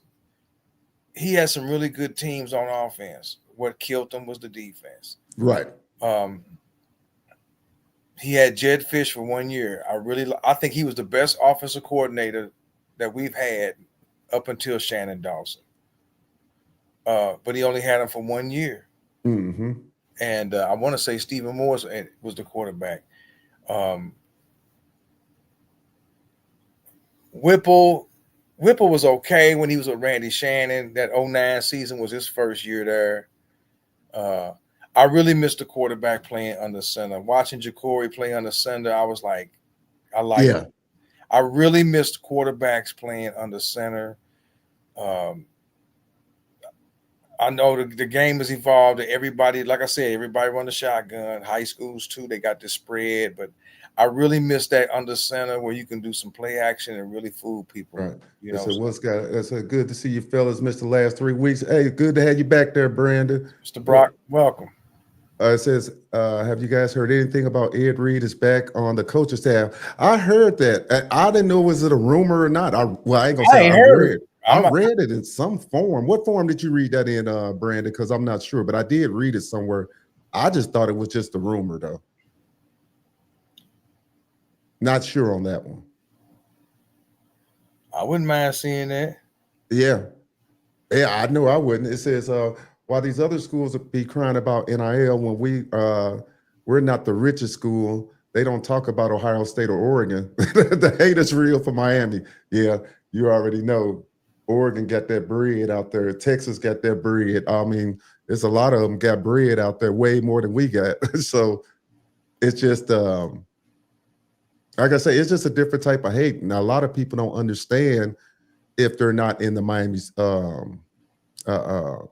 He had some really good teams on offense. What killed him was the defense. Right. He had Jed Fish for 1 year. I think he was the best offensive coordinator that we've had up until Shannon Dawson. But he only had him for 1 year. Mm-hmm. And I want to say Stephen Morris was the quarterback. Whipple was okay when he was with Randy Shannon. That 2009 season was his first year there. I really missed the quarterback playing under center. Watching Jacory play under center, I was like, I like it. I really missed quarterbacks playing under center. I know the game has evolved. Everybody, like I said, everybody run the shotgun. High schools too, they got the spread. But I really miss that under center where you can do some play action and really fool people. Right. You know, it's good to see you fellas missed the last 3 weeks. Hey, good to have you back there, Brandon. Mr. Brock, welcome. It says, have you guys heard anything about Ed Reed is back on the coaching staff? I heard that. I didn't know, was it a rumor or not? I ain't gonna say I read it in some form. What form did you read that in, Brandon? Because I'm not sure, but I did read it somewhere. I just thought it was just a rumor, though. Not sure on that one. I wouldn't mind seeing that. Yeah, I know I wouldn't. It says, while these other schools be crying about NIL, when we're not the richest school, they don't talk about Ohio State or Oregon. The hate is real for Miami. Yeah, you already know. Oregon got that bread out there. Texas got that bread. I mean, there's a lot of them got bread out there, way more than we got. So it's just, like I say, it's just a different type of hate. Now, a lot of people don't understand if they're not in the Miami's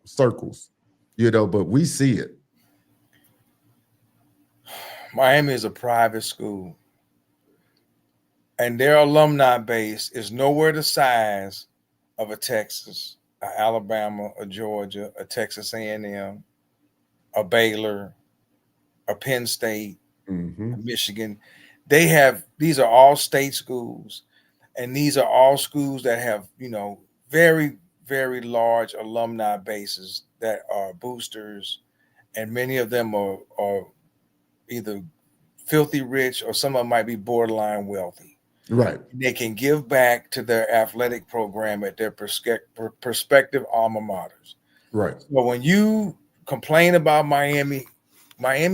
circles, but we see it. Miami is a private school, and their alumni base is nowhere the size of a Texas, a Alabama, a Georgia, a Texas A&M, a Baylor, a Penn State, a Michigan. These are all state schools, and these are all schools that have, very, very large alumni bases that are boosters, and many of them are either filthy rich or some of them might be borderline wealthy. Right. They can give back to their athletic program at their prospective alma maters. Right. So when you complain about Miami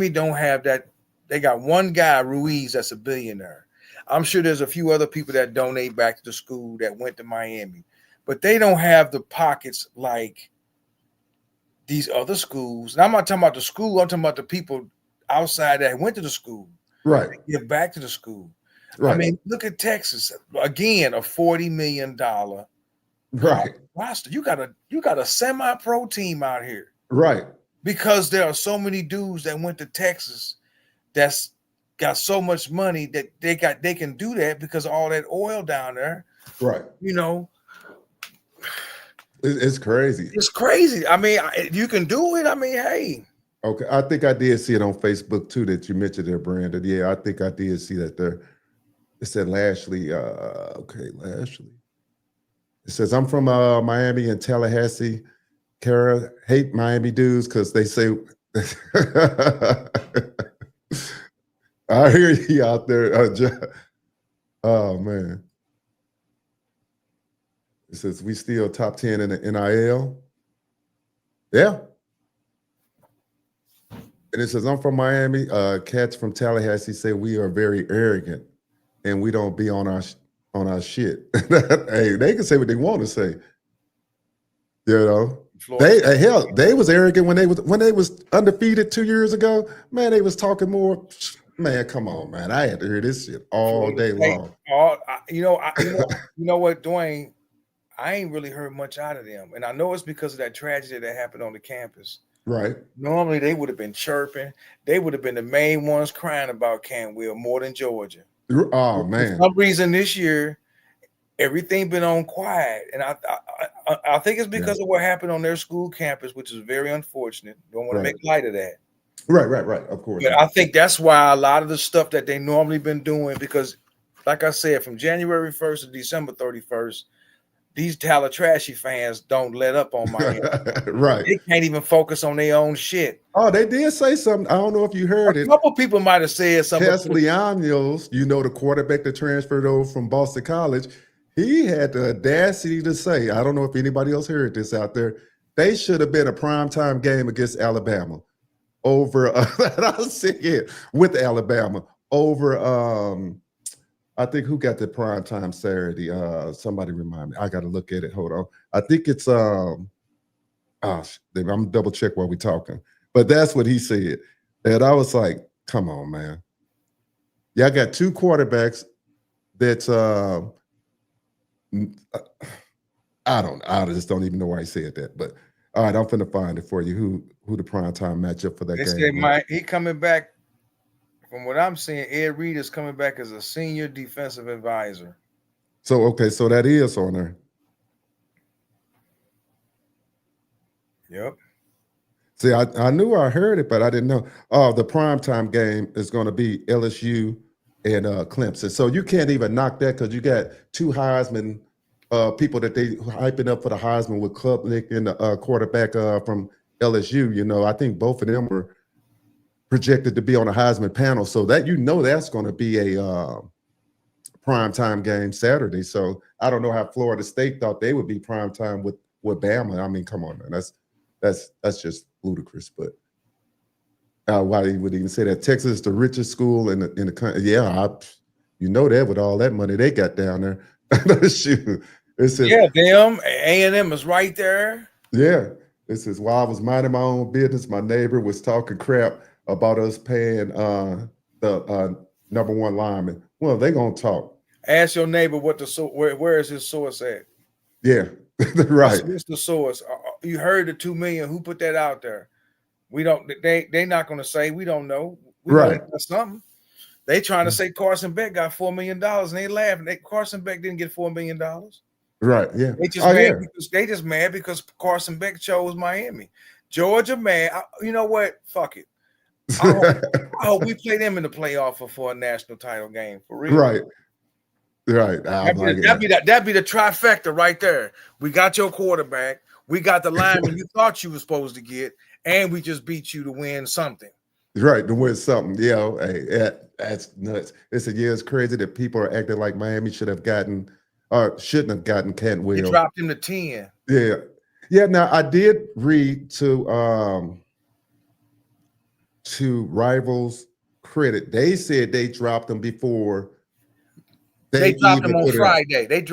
don't have that. They got one guy, Ruiz, that's a billionaire. I'm sure there's a few other people that donate back to the school that went to Miami, but they don't have the pockets like these other schools. And I'm not talking about the school. I'm talking about the people outside that went to the school. Right. Give back to the school. Right. I mean, look at Texas. Again, a $40 million right roster. You got a semi-pro team out here. Right. Because there are so many dudes that went to Texas that's got so much money that they can do that because of all that oil down there. Right. It's crazy. It's crazy. I mean, you can do it. I mean, hey. Okay, I think I did see it on Facebook too that you mentioned there, Brandon. Yeah, I think I did see that there. It said Lashley. Lashley. It says, I'm from Miami and Tallahassee. Kara, hate Miami dudes because they say, I hear you out there. Oh, man. It says, we still top 10 in the NIL. Yeah. And it says, I'm from Miami. Cats from Tallahassee say we are very arrogant and we don't be on our shit. Hey, they can say what they want to say. They was arrogant when they was undefeated 2 years ago. Man, they was talking more. Man, come on, man. I had to hear this shit all day long. You know what, Dwayne? I ain't really heard much out of them. And I know it's because of that tragedy that happened on the campus. Right. Normally they would have been chirping. They would have been the main ones crying about Cantwell more than Georgia. Oh, man. For some reason this year, everything been on quiet. And I think it's because of what happened on their school campus, which is very unfortunate. Don't want to make light of that. Right. Of course. But I think that's why a lot of the stuff that they normally been doing, because like I said, from January 1st to December 31st, these Tallatrashy fans don't let up on Miami. Right. They can't even focus on their own shit. Oh, they did say something. I don't know if you heard it. A couple people might have said something. Castellanos, the quarterback that transferred over from Boston College, he had the audacity to say, I don't know if anybody else heard this out there, they should have been a primetime game against Alabama over, I'll say it, with Alabama over, I think who got the primetime Saturday? Somebody remind me. I got to look at it. Hold on. I think it's, I'm double check while we're talking. But that's what he said. And I was like, come on, man. Yeah, I got two quarterbacks that's, I just don't even know why he said that. But all right, I'm finna find it for you. Who the primetime matchup for that game? He coming back. From what I'm seeing, Ed Reed is coming back as a senior defensive advisor. So, okay, so that is on there. Yep. See, I knew I heard it, but I didn't know. Oh, the primetime game is going to be LSU and Clemson. So you can't even knock that because you got two Heisman people that they hyping up for the Heisman with Klubnik and the quarterback from LSU. I think both of them were projected to be on a Heisman panel, so that that's going to be a primetime game Saturday. So I don't know how Florida State thought they would be primetime with Bama. I mean, come on, man, that's just ludicrous. But why he would even say that? Texas is the richest school in the country. Yeah, that with all that money they got down there. Shoot, it says, them A&M is right there. Yeah, it says while I was minding my own business, my neighbor was talking crap about us paying the number one lineman. Well, they gonna talk. Ask your neighbor where is his source at? Yeah, right. What's the source? you heard the 2 million. Who put that out there? We don't. They not going to say. We don't know. We know something. They trying to say Carson Beck got $4 million, and they laughing. Carson Beck didn't get $4 million. Right. Yeah. They just mad because Carson Beck chose Miami. Georgia mad. You know what? Fuck it. I hope we play them in the playoff for a national title game for real. Right. That'd be the trifecta right there. We got your quarterback. We got the lineman you thought you were supposed to get, and we just beat you to win something. Right, to win something. Yeah, hey, that's nuts. It's crazy that people are acting like Miami should have gotten or shouldn't have gotten Cantwell. They dropped him to 10. Yeah. Now I did read to Rivals' credit. They said they dropped him before. They dropped him on Friday. They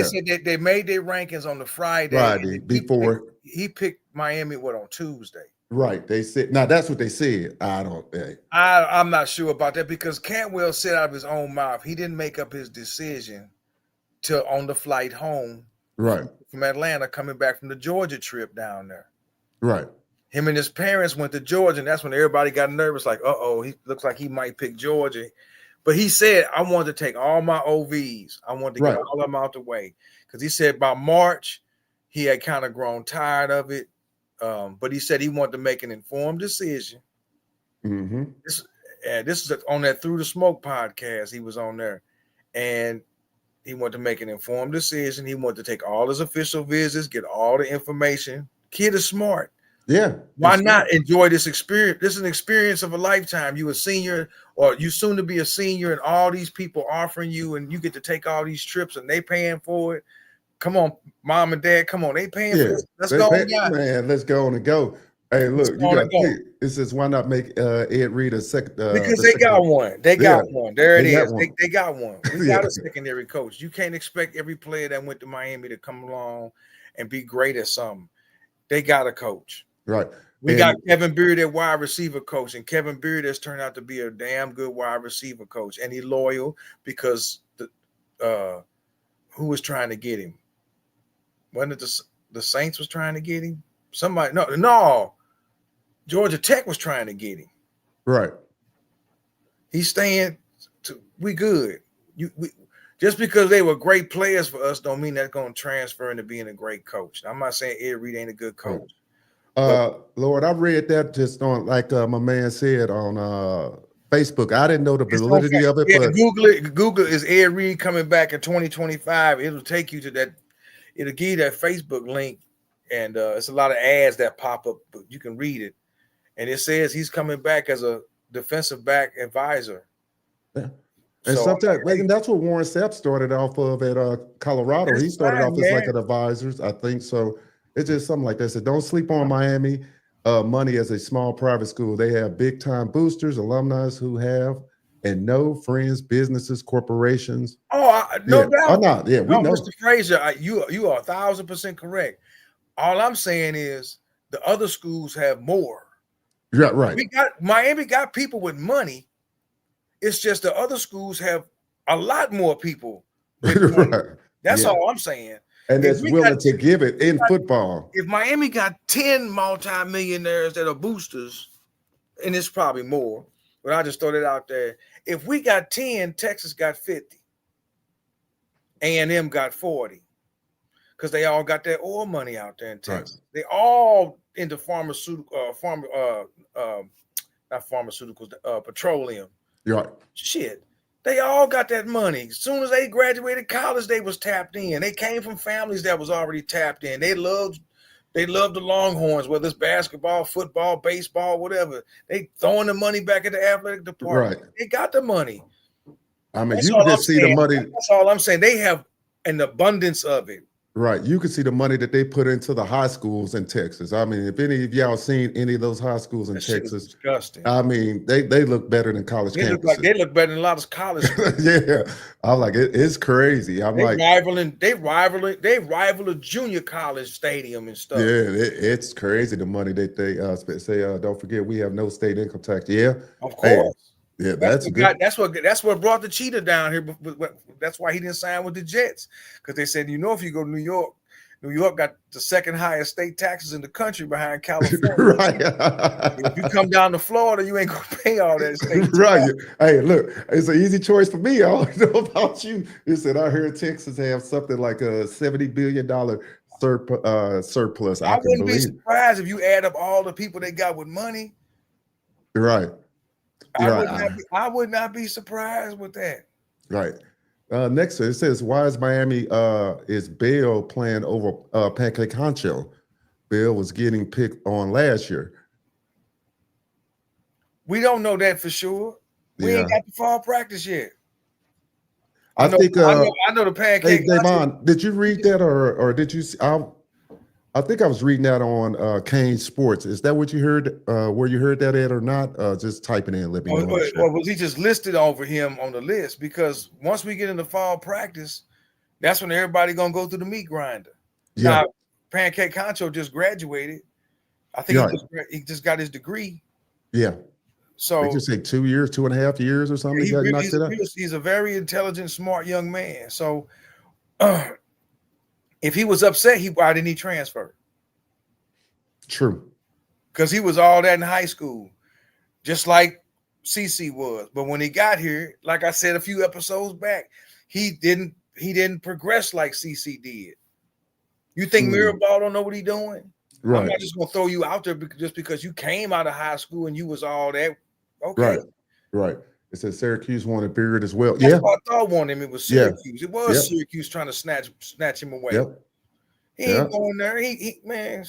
said they made their rankings on the Friday before he picked Miami on Tuesday. Right. They said now that's what they said. I'm not sure about that because Cantwell said out of his own mouth he didn't make up his decision till on the flight home from Atlanta, coming back from the Georgia trip down there. Right. Him and his parents went to Georgia, and that's when everybody got nervous, like, he looks like he might pick Georgia. But he said, I wanted to take all my OVs. I wanted to get all of them out the way. Because he said by March, he had kind of grown tired of it. But he said he wanted to make an informed decision. Mm-hmm. This is on that Through the Smoke podcast. He was on there. And he wanted to make an informed decision. He wanted to take all his official visits, get all the information. Kid is smart. Yeah. Why not enjoy this experience? This is an experience of a lifetime. You a senior or you soon to be a senior and all these people offering you and you get to take all these trips and they paying for it. Come on, mom and dad. Come on. They paying for it. Let's go. Man, let's go on and go. Hey, look, you got it says why not make Ed Reed a second because they got one. They got one. There it is. They got one. We got a secondary coach. You can't expect every player that went to Miami to come along and be great at something. They got a coach. Right. We got Kevin Beard at wide receiver coach, and Kevin Beard has turned out to be a damn good wide receiver coach, and he's loyal because who was trying to get him? Wasn't it the Saints was trying to get him? Somebody, no. Georgia Tech was trying to get him. Right. He's staying. We good. Just because they were great players for us don't mean that's going to transfer into being a great coach. I'm not saying Ed Reed ain't a good coach. Lord, I read that just on like my man said on Facebook. I didn't know the validity of it. Yeah, but Google it. Google is Ed Reed coming back in 2025. It'll take you to that. It'll give you that Facebook link, and it's a lot of ads that pop up, but you can read it. And it says he's coming back as a defensive back advisor. Yeah. And sometimes that's what Warren Sapp started off of at Colorado. He started off as like an advisor, I think. So it's just something like that. So don't sleep on Miami. Money as a small private school. They have big time boosters, alumni who have and know friends, businesses, corporations. No doubt. No, we know. Mr. Frazier, you are 1,000% correct. All I'm saying is the other schools have more. Yeah, right. Miami got people with money. It's just the other schools have a lot more people with money. Right. That's all I'm saying. And that's willing to give it in football. If Miami got 10 multimillionaires that are boosters, and it's probably more, but I just throw it out there. If we got 10, Texas got 50. A&M got 40. Because they all got their oil money out there in Texas. Right. They all into petroleum. Right. Shit. They all got that money. As soon as they graduated college, they was tapped in. They came from families that was already tapped in. They loved the Longhorns, whether it's basketball, football, baseball, whatever. They throwing the money back at the athletic department. Right. They got the money. I mean, you can just see the money. That's all I'm saying. They have an abundance of it. Right. You can see the money that they put into the high schools in Texas. I mean, if any of y'all seen any of those high schools in Texas, disgusting. I mean, they look better than college campuses. They look better than a lot of college schools. Yeah. I'm like, it's crazy. They rival a junior college stadium and stuff. Yeah, it's crazy the money that they say. Don't forget, we have no state income tax. Yeah. Of course. Yeah, that's good. That's what brought the cheetah down here. That's why he didn't sign with the Jets, because they said, if you go to New York, New York got the second highest state taxes in the country behind California. Right. If you come down to Florida, you ain't gonna pay all that state Right. tax. Hey, look, it's an easy choice for me. I don't know about you. It said I heard Texas have something like a $70 billion surplus. I can wouldn't be believe. surprised if you add up all the people they got with money. Right. I would not be surprised with that. Right. Next, it says, why is Miami is Bell playing over Pancake Honcho? Bell was getting picked on last year. We don't know that for sure. We ain't got the fall practice yet. I know the Pancake. Hey, Davon, did you read that or did you see? I think I was reading that on Kane Sports. Is that what you heard? Where you heard that at or not? Just type it in. Let me know. Or was he just listed over him on the list? Because once we get into fall practice, that's when everybody gonna go through the meat grinder. Yeah. Now, Pancake Honcho just graduated. I think he just got his degree. Yeah. So they just say 2 years, 2.5 years or something. He's a very intelligent, smart young man. So if he was upset, why didn't he transfer? True. Because he was all that in high school, just like CC was. But when he got here, like I said a few episodes back, he didn't progress like CC did. You think Mirabal don't know what he's doing? Right. I'm not just gonna throw you out there just because you came out of high school and you was all that. Okay. Right. It says Syracuse wanted Beard as well. That's what I thought wanted him. It was Syracuse. Yeah. It was Syracuse trying to snatch him away. Yep. He ain't going there. He man.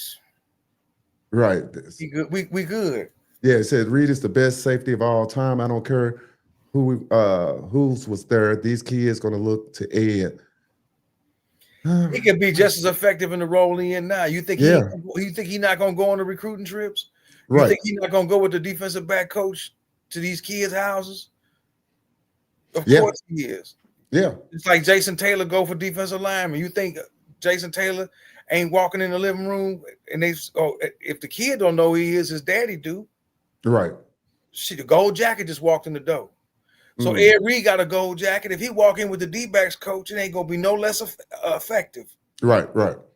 Right. He good. We good. Yeah, it says Reed is the best safety of all time. I don't care who's was there. These kids gonna look to Ed. He could be just as effective in the role he in now. You think he's not gonna go on the recruiting trips? You think he's not gonna go with the defensive back coach to these kids' houses? Of course he is. Yeah. It's like Jason Taylor go for defensive lineman. You think Jason Taylor ain't walking in the living room and if the kid don't know who he is, his daddy do. Right. See, the gold jacket just walked in the door. So Ed Reed got a gold jacket. If he walk in with the D-backs coach, it ain't gonna be no less effective. Right.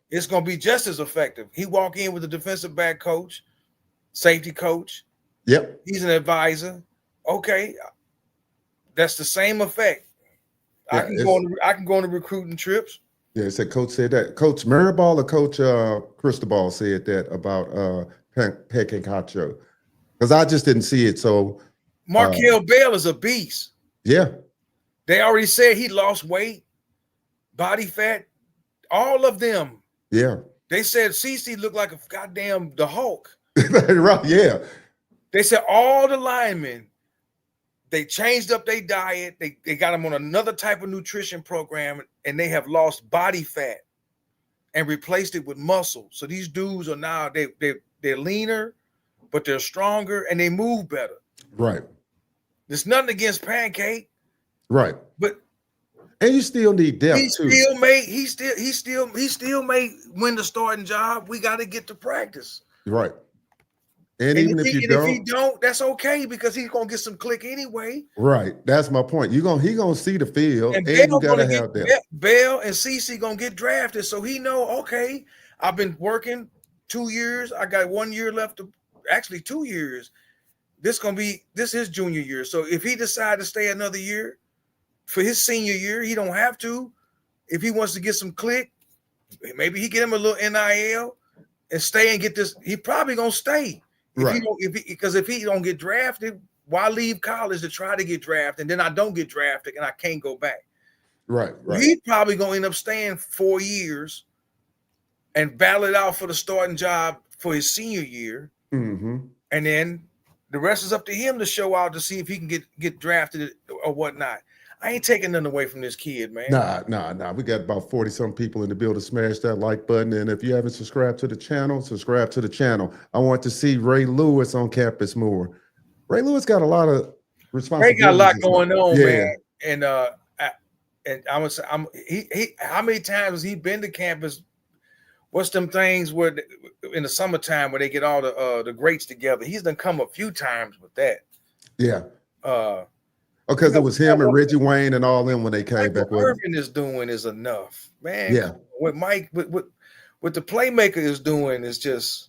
It's gonna be just as effective. He walk in with the defensive back coach, safety coach. Yep. He's an advisor. Okay, that's the same effect. Yeah, I can go on the recruiting trips. Yeah, it said Coach said that. Coach Mirabal or Coach Cristobal said that about Pancake Honcho. Because I just didn't see it. So Markel Bell is a beast. Yeah. They already said he lost weight, body fat, all of them. Yeah. They said CC looked like a goddamn the Hulk. Right, yeah. They said all the linemen, they changed up their diet. They got them on another type of nutrition program, and they have lost body fat and replaced it with muscle. So these dudes are now, they're leaner, but they're stronger and they move better. Right. There's nothing against Pancake. Right. And you still need depth too. He still may win the starting job. We got to get to practice. Right. And even if he don't, that's okay because he's gonna get some click anyway. Right. That's my point. He gonna see the field, and you gotta have that. Bell and CC gonna get drafted, so he know. Okay, I've been working 2 years. I got 1 year left. Actually, 2 years. This his junior year. So if he decide to stay another year for his senior year, he don't have to. If he wants to get some click, maybe he get him a little NIL and stay and get this. He probably gonna stay. Because if he don't get drafted, why leave college to try to get drafted? And then I don't get drafted and I can't go back. Right. He's probably going to end up staying 4 years and battle it out for the starting job for his senior year. Mm-hmm. And then the rest is up to him to show out to see if he can get drafted or whatnot. I ain't taking nothing away from this kid, man. Nah. We got about 40-some people in the building. Smash that like button. And if you haven't subscribed to the channel, subscribe to the channel. I want to see Ray Lewis on campus more. Ray Lewis got a lot of responsibilities. Ray got a lot going on, man. And I would say, how many times has he been to campus? What's them things where in the summertime where they get all the greats together? He's done come a few times with that. Yeah. Because it was him and Reggie Wayne and all them when they came back. What Irvin is doing is enough, man. Yeah. What Mike, what the playmaker is doing is just.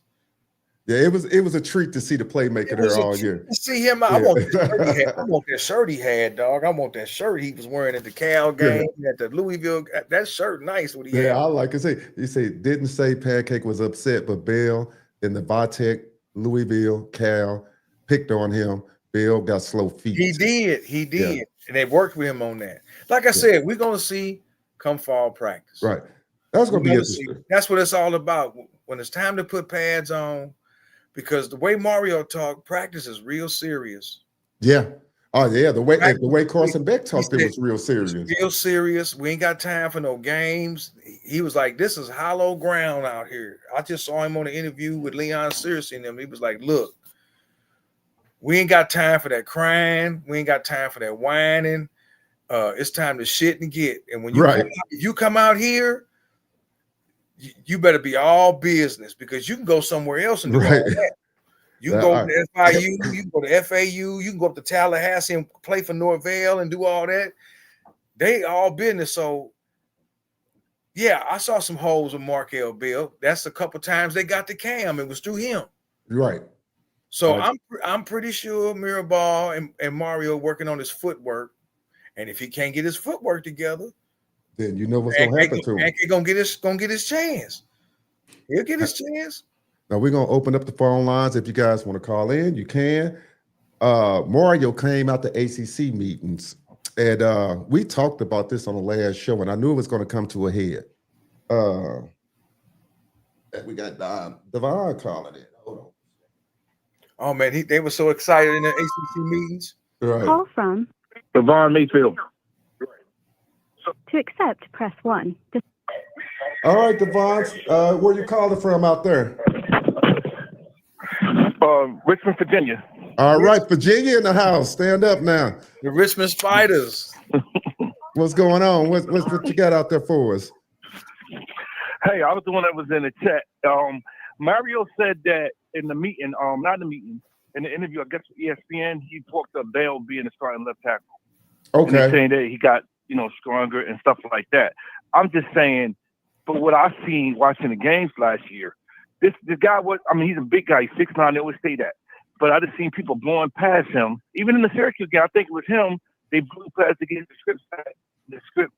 Yeah, it was a treat to see the playmaker there all year. To see him, I want that shirt he had. I want that shirt he had, dog. I want that shirt he was wearing at the Cal game, at the Louisville. That shirt, nice. What he had. I like to say. He said didn't say Pancake was upset, but Bill in the Vitek, Louisville, Cal picked on him. Bill got slow feet. He did, and they worked with him on that. Like I said, we're gonna see come fall practice. Right, that's gonna be interesting. That's what it's all about. When it's time to put pads on. Because the way Mario talked, practice is real serious. Yeah. Oh yeah. The way Carson Beck talked, it was real serious. Real serious. We ain't got time for no games. He was like, "This is hollow ground out here." I just saw him on an interview with Leon Searcy and them. He was like, "Look, we ain't got time for that crying. We ain't got time for that whining. It's time to shit and get. And when you come out here, you better be all business because you can go somewhere else and do all that. You can go to FIU, you can go to FAU, you can go up to Tallahassee and play for Norvell and do all that. They all business. So, yeah, I saw some holes with Markel Bill. That's a couple times they got the cam. It was through him. Right. So I'm pretty sure Mirabal and Mario working on his footwork. And if he can't get his footwork together, then you know what's going to happen to him. Pancake gonna get his chance. He'll get his chance. Now we're gonna open up the phone lines. If you guys want to call in, you can. Mario came out to ACC meetings, and we talked about this on the last show, and I knew it was going to come to a head. We got Devon calling in. Hold on. Oh man, they were so excited in the ACC meetings. Right. Call from Devon Mayfield. To accept, press 1. All right, Devon. Where you calling from out there? Richmond, Virginia. All right, Virginia in the house. Stand up now. The Richmond Spiders. What's going on? What you got out there for us? Hey, I was the one that was in the chat. Mario said that in the meeting, not in the meeting, in the interview, I guess with ESPN, he talked about Bell being a starting left tackle. Okay. And he's saying that he got, stronger and stuff like that. I'm just saying, for what I've seen watching the games last year, this guy he's a big guy, 6'9", they always say that. But I just seen people blowing past him. Even in the Syracuse game, I think it was him, they blew past to get the script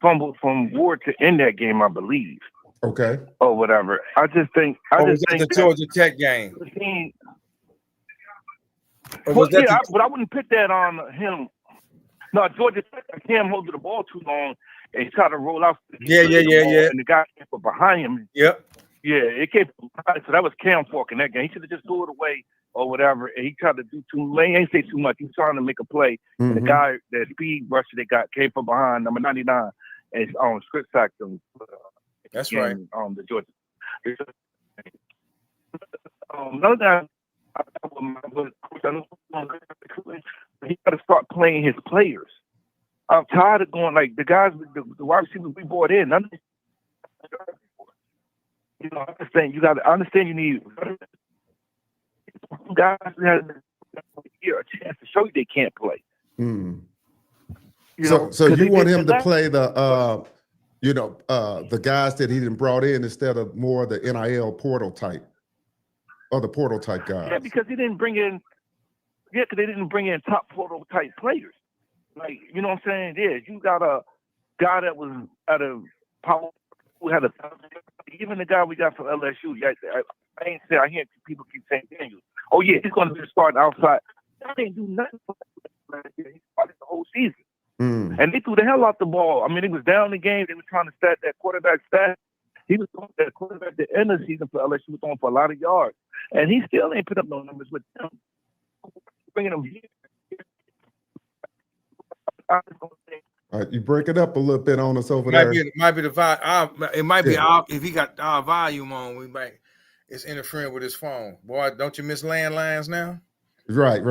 fumbled from Ward to end that game, I believe. Okay. Or whatever. I just think the Georgia Tech game. But I wouldn't put that on him. No, Georgia Tech, Cam hold the ball too long and he tried to roll out. Yeah. And the guy came from behind him. Yep. Yeah, it came from behind. So that was Cam's fault in that game. He should have just threw it away or whatever. And he tried to do he ain't say too much. He was trying to make a play. Mm-hmm. And the guy, that speed rusher they got came from behind, number 99, and script sacked him. That's right. The Georgia. Another thing he got to start playing his players. I'm tired of going like the guys, the wide receivers we brought in. I'm just saying you got to understand you need guys who have a chance to show you they can't play. Mm. So you want him to play the guys that he didn't brought in instead of more the NIL portal type. Or the portal type guys. Yeah, because they didn't bring in top portal type players. Like, you know what I'm saying? Yeah, you got a guy that was at a power who had even the guy we got from LSU. I hear people keep saying Daniel. Oh yeah, he's gonna be starting outside. That didn't do nothing for him. He started the whole season. Mm. And they threw the hell out the ball. I mean, it was down the game. They were trying to stat that quarterback stat. He was throwing that quarterback at the end of the season for LSU. He was throwing for a lot of yards. And he still ain't put up no numbers with them. Bringing them here. All right, you break it up a little bit on us over there. It might be the volume. It might be if he got our volume on. It's interfering with his phone. Boy, don't you miss landlines now? Right.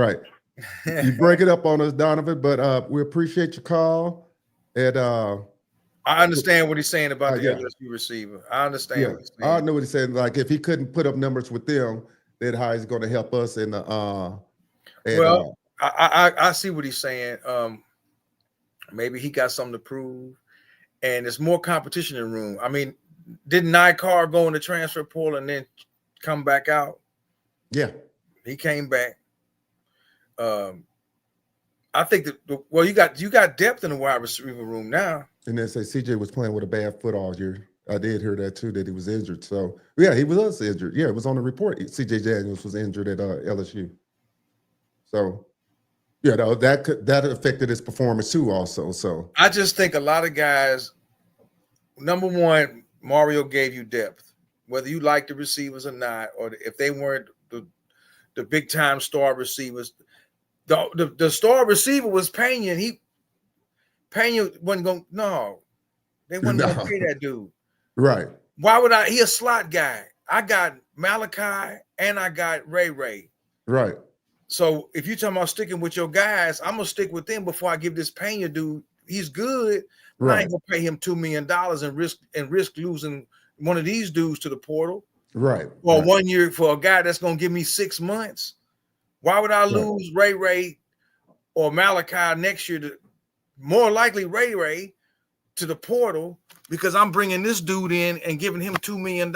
You break it up on us, Donovan. But we appreciate your call. And I understand what he's saying about the LSU receiver. I understand what he's saying. I know what he's saying. Like, if he couldn't put up numbers with them, then how he's going to help us in the I see what he's saying. Maybe he got something to prove, and there's more competition in the room. I mean, didn't Nycar go in the transfer portal and then come back out? Yeah. He came back. I think that well, you got depth in the wide receiver room now. And then say CJ was playing with a bad foot all year. I did hear that too, that he was injured. So yeah, he was injured. Yeah, it was on the report. CJ Daniels was injured at LSU. So yeah, that affected his performance too, also. So I just think a lot of guys. Number one, Mario gave you depth, whether you like the receivers or not, or if they weren't the big time star receivers. The star receiver was Pena. Pena wasn't going. No, they wasn't going to pay that dude. Right. Why would I? He a slot guy. I got Malachi and I got Ray. Right. So if you're talking about sticking with your guys, I'm gonna stick with them before I give this Pena dude. He's good. Right. I ain't gonna pay him $2 million and risk losing one of these dudes to the portal. Right. Or 1 year for a guy that's gonna give me 6 months. Why would I lose Ray or Malachi next year? More likely Ray to the portal because I'm bringing this dude in and giving him $2 million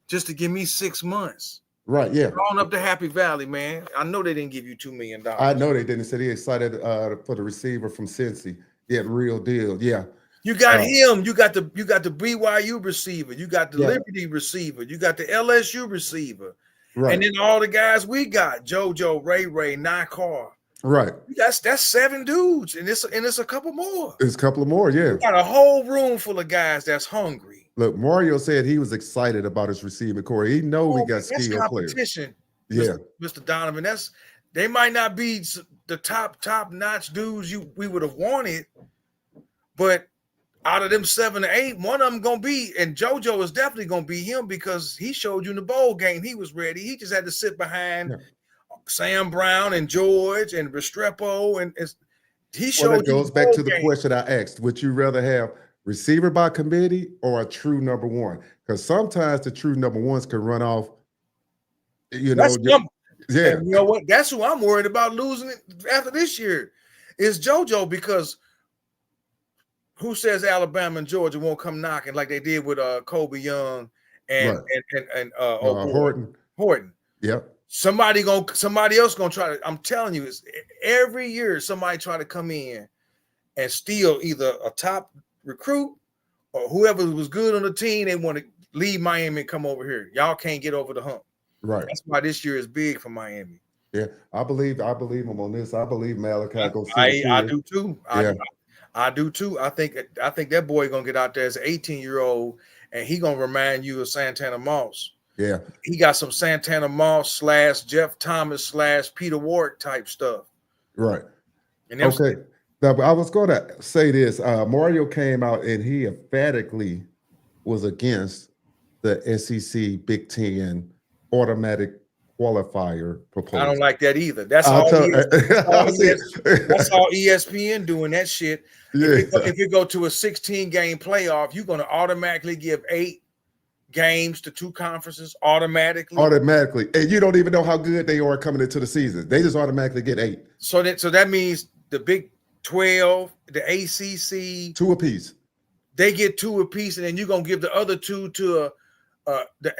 just to give me 6 months. Right, yeah. On up to Happy Valley, man. I know they didn't give you $2 million. I know they didn't. Said he excited for the receiver from Cincy. Yeah, real deal. Yeah. You got him. You got the BYU receiver. You got the Liberty receiver. You got the LSU receiver. Right. And then all the guys we got, JoJo, Ray, Nycar. Right. That's 7 dudes, and it's a couple more. It's a couple of more, yeah. You got a whole room full of guys that's hungry. Look, Mario said he was excited about his receiving core. He know we got skilled competition, players. Yeah, Mr. Donovan. They might not be the top notch dudes we would have wanted, but out of them 7 to 8, one of them gonna be, and JoJo is definitely gonna be him because he showed you in the bowl game he was ready. He just had to sit behind Sam Brown and George and Restrepo, and he showed. Well, that goes back to the question I asked: would you rather have receiver by committee or a true number one? Because sometimes the true number ones can run off. You know, yeah. And you know what? That's who I'm worried about losing it after this year is JoJo because. Who says Alabama and Georgia won't come knocking like they did with Kobe Young and Horton? Horton. Yep. Somebody else gonna try to. I'm telling you, it's every year somebody try to come in and steal either a top recruit or whoever was good on the team. They want to leave Miami and come over here. Y'all can't get over the hump. Right. That's why this year is big for Miami. Yeah, I believe him on this. I believe Malachi goes. I do too. I do too. I think that boy gonna get out there as an 18-year-old and he gonna remind you of Santana Moss. Yeah, he got some Santana Moss / Jeff Thomas / Peter Ward type stuff. Right. And okay. Now, I was going to say this. Mario came out and he emphatically was against the SEC Big Ten automatic qualifier proposal. I don't like that either. That's all ESPN doing that shit. Yeah. If you go to a 16-game playoff, you're going to automatically give 8 games to 2 conferences automatically. And you don't even know how good they are coming into the season. They just automatically get 8. So that means the Big 12, the ACC, 2 apiece. They get 2 apiece, and then you're going to give the other 2 to the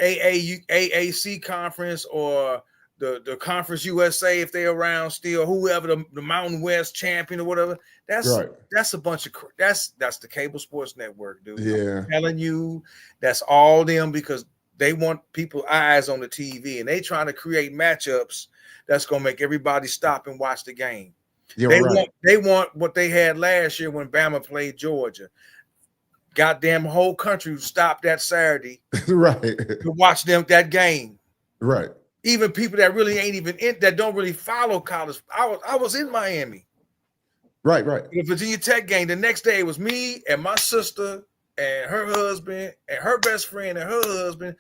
AAC conference or the Conference USA if they're around still, whoever the Mountain West champion or whatever. That's a bunch of that's the Cable Sports Network, dude. Yeah, I'm telling you, that's all them because they want people eyes on the TV and they trying to create matchups that's gonna make everybody stop and watch the game. They want what they had last year when Bama played Georgia. Goddamn whole country stopped that Saturday right to watch that game. Right. Even people that really ain't even that don't really follow college. I was in Miami. Right. The Virginia Tech game. The next day it was me and my sister and her husband and her best friend and her husband.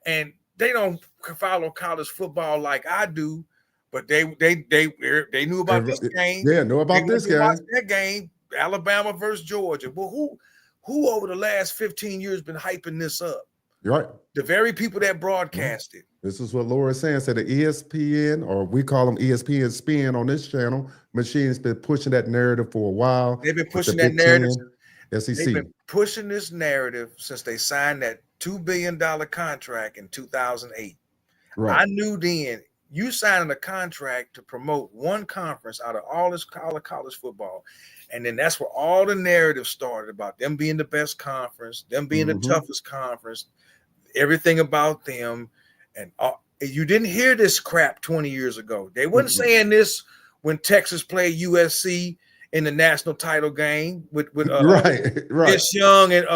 And they don't follow college football like I do, but they knew about this game. Yeah, know about this game. That game, Alabama versus Georgia. Well, who over the last 15 years been hyping this up? You're right. The very people that broadcast it. This is what Laura is saying. Said the ESPN, or we call them ESPN spin on this channel, machine's been pushing that narrative for a while. They've been pushing that narrative. They've SEC. been pushing this narrative since they signed that $2 billion contract in 2008. Right. I knew then you signing a contract to promote one conference out of all of college football. And then that's where all the narrative started about them being the best conference, them being the toughest conference, everything about them. And you didn't hear this crap 20 years ago. They wasn't saying this when Texas played USC in the national title game with right. Chris Young and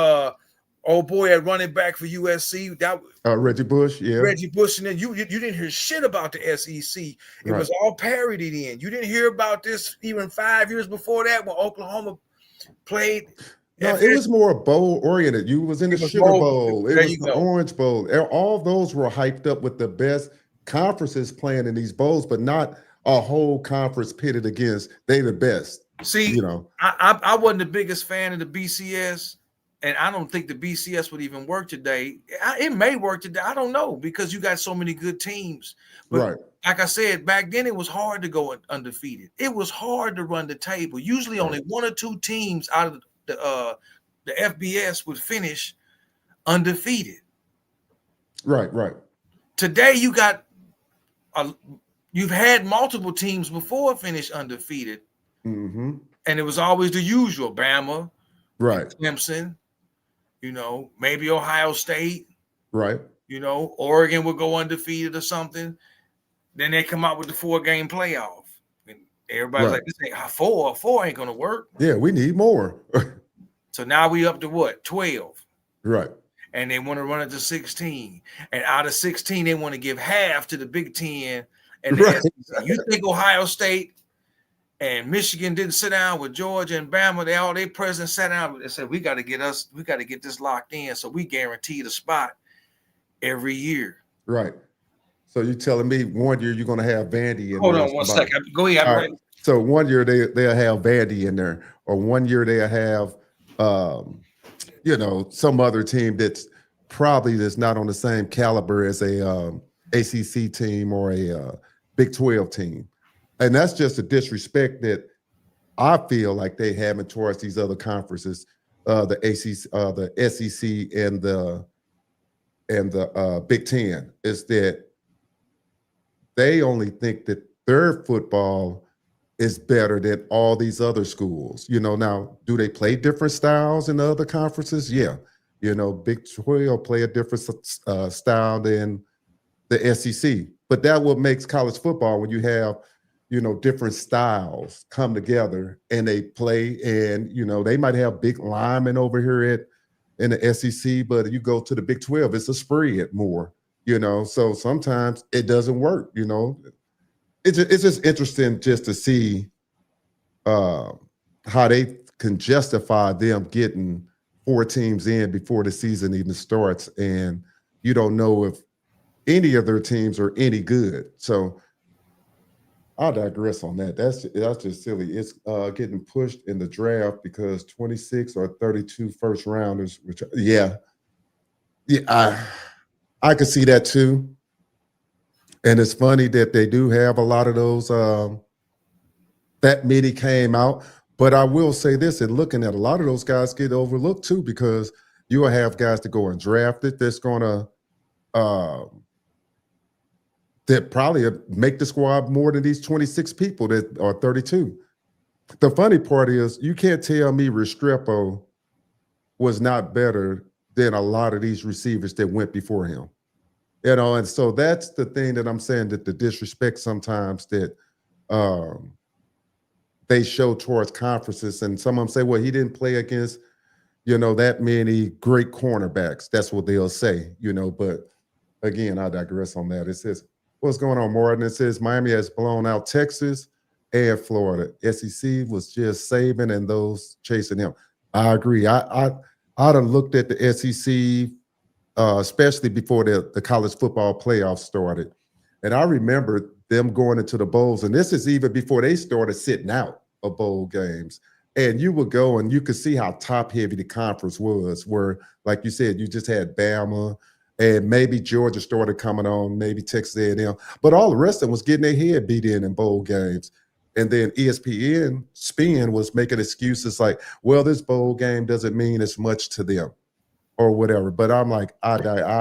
old boy at running back for USC. That Reggie Bush, yeah. Reggie Bush, and then you didn't hear shit about the SEC. It was all parodied in. You didn't hear about this even 5 years before that when Oklahoma played. No, it was more bowl oriented. You was in the Sugar Bowl. It was the Orange Bowl. All those were hyped up with the best conferences playing in these bowls, but not a whole conference pitted against they the best. See, I wasn't the biggest fan of the BCS, and I don't think the BCS would even work today. It may work today. I don't know, because you got so many good teams. But like I said, back then it was hard to go undefeated. It was hard to run the table. Usually only one or two teams out of the FBS would finish undefeated. Right. Today you got you've had multiple teams before finish undefeated, and it was always the usual: Bama, Clemson, maybe Ohio State, Oregon would go undefeated or something. Then they come out with the 4-game playoff, and everybody's like, "This ain't four ain't gonna work." Yeah, we need more. So now we up to what, 12? Right. And they want to run it to 16. And out of 16, they want to give half to the Big Ten. And you think Ohio State and Michigan didn't sit down with Georgia and Bama? Their presidents sat down and said, we got to get this locked in, so we guarantee the spot every year. Right. So you're telling me one year you're going to have Vandy in Hold on one second. Go ahead. Right. So one year they'll have Vandy in there, or one year they'll have some other team that's not on the same caliber as a ACC team or a Big 12 team. And that's just a disrespect that I feel like they having towards these other conferences, the ACC, the SEC, and the Big Ten, is that they only think that their football is better than all these other schools. Now, do they play different styles in the other conferences? Yeah. Big 12 play a different style than the SEC. But that what makes college football, when you have, different styles come together and they play, and, they might have big linemen over here in the SEC, but you go to the Big 12, it's a spread more, so sometimes it doesn't work, It's just interesting just to see how they can justify them getting 4 teams in before the season even starts, and you don't know if any of their teams are any good. So I'll digress on that. That's just silly. It's getting pushed in the draft because 26 or 32 first rounders, which I could see that too. And it's funny that they do have a lot of those, that many came out. But I will say this, and looking at a lot of those guys get overlooked too, because you will have guys that go and draft it that's going to, that probably make the squad more than these 26 people that are 32. The funny part is you can't tell me Restrepo was not better than a lot of these receivers that went before him. And so that's the thing that I'm saying, that the disrespect sometimes that they show towards conferences. And some of them say, well, he didn't play against, that many great cornerbacks. That's what they'll say, but again, I digress on that. It says, what's going on, Martin? It says Miami has blown out Texas and Florida. SEC was just Saban and those chasing him. I agree. I'd have looked at the SEC, especially before the college football playoffs started. And I remember them going into the bowls, and this is even before they started sitting out of bowl games. And you would go and you could see how top-heavy the conference was, where, like you said, you just had Bama, and maybe Georgia started coming on, maybe Texas A&M. But all the rest of them was getting their head beat in bowl games. And then ESPN spin was making excuses like, well, this bowl game doesn't mean as much to them or whatever. But I'm like, I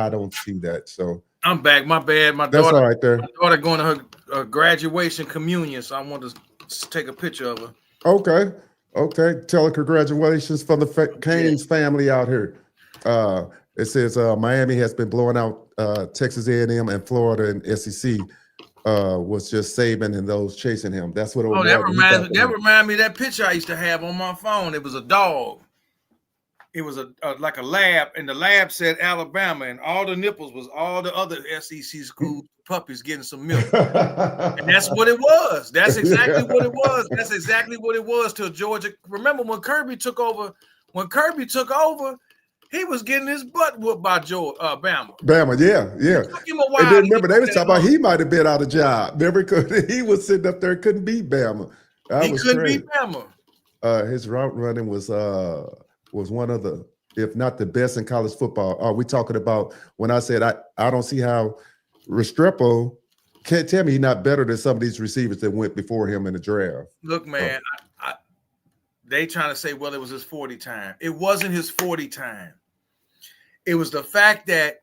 don't see that. So I'm back. My bad. That's all right there. My daughter going to her graduation communion, so I want to take a picture of her. Okay. Tell her congratulations from the Canes family out here. It says Miami has been blowing out Texas A&M and Florida and SEC. Was just Saban and those chasing him. That's what. That reminds me of that picture I used to have on my phone. It was a dog. It was like a lab, and the lab said Alabama, and all the nipples was all the other SEC school puppies getting some milk. And that's what it was. That's exactly what it was. That's exactly what it was till Georgia. Remember when Kirby took over? When Kirby took over, he was getting his butt whooped by Bama. Bama, yeah. It took him a while. And then remember, they was talking about he might have been out of job. Remember, he was sitting up there, couldn't beat Bama. He couldn't beat Bama. His route running was one of the, if not the best in college football. Are we talking about when I said I don't see how Restrepo can't tell me he's not better than some of these receivers that went before him in the draft. Look, man, they trying to say, well, it was his 40 time. It wasn't his 40 time. It was the fact that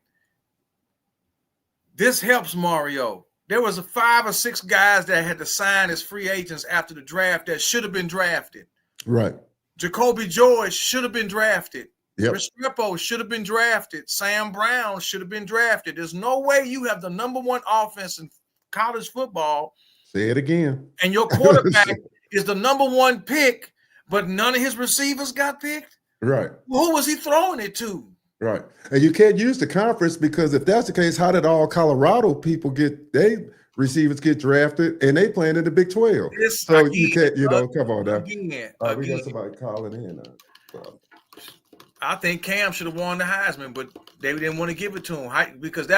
this helps Mario. There was 5 or 6 guys that had to sign as free agents after the draft that should have been drafted. Right. Jacoby George should have been drafted. Yep. Restrepo should have been drafted. Sam Brown should have been drafted. There's no way you have the number 1 offense in college football. Say it again. And your quarterback is the number 1 pick, but none of his receivers got picked. Right. Well, who was he throwing it to? Right. And you can't use the conference because if that's the case, how did all Colorado people receivers get drafted and they playing in the Big 12? So you can't, come on now. We got somebody calling in. I think Cam should have won the Heisman, but they didn't want to give it to him because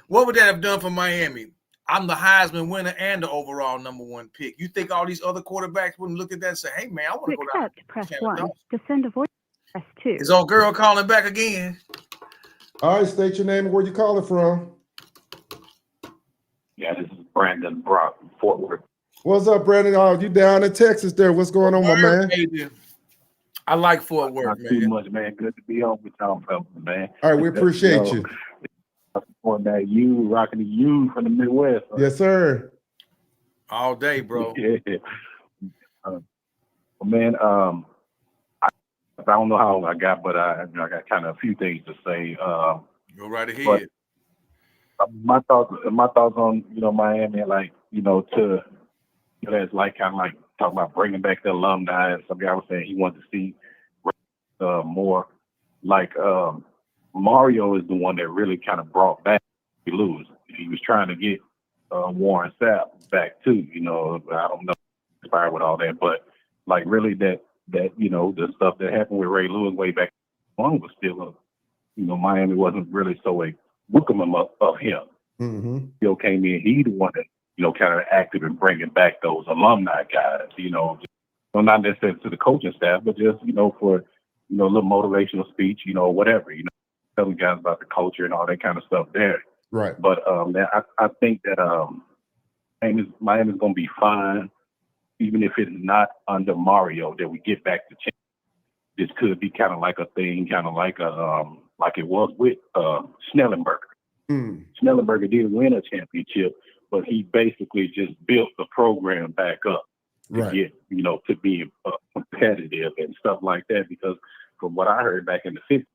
what would that have done for Miami? I'm the Heisman winner and the overall number 1 pick. You think all these other quarterbacks wouldn't look at that and say, hey, man, I want to go down. Press 1. To send a voice, press 2. His old girl calling back again. All right, state your name and where you calling from. Yeah, this is Brandon Brock from Fort Worth. What's up, Brandon? Oh, you down in Texas there. What's going on, my man? Baby. I like Fort Worth, Not man. too much, man. Good to be on with y'all, fellas, man. All right, we appreciate you. On that you rocking the U from the Midwest. Yes, sir. All day, bro. Yeah. Man, I don't know how long I got, but I got kind of a few things to say. Go right ahead. My thoughts on Miami, like to that's like kind of like talking about bringing back the alumni. And some guy was saying he wanted to see more like Mario is the one that really kind of brought back Lewis. He was trying to get Warren Sapp back too. I don't know inspired with all that, but like really that the stuff that happened with Ray Lewis way back on was still Miami wasn't really so welcoming of him. Mm-hmm. Bill came in, he the one that kind of active in bringing back those alumni guys. Not necessarily to the coaching staff, but just for a little motivational speech, whatever. Telling guys about the culture and all that kind of stuff there. Right. But I think that Miami's going to be fine, even if it's not under Mario. That we get back to change. This could be kind of like a thing, kind of like like it was with Schnellenberger. Schnellenberger did win a championship, but he basically just built the program back up to get to be competitive and stuff like that. Because from what I heard back in the 50s,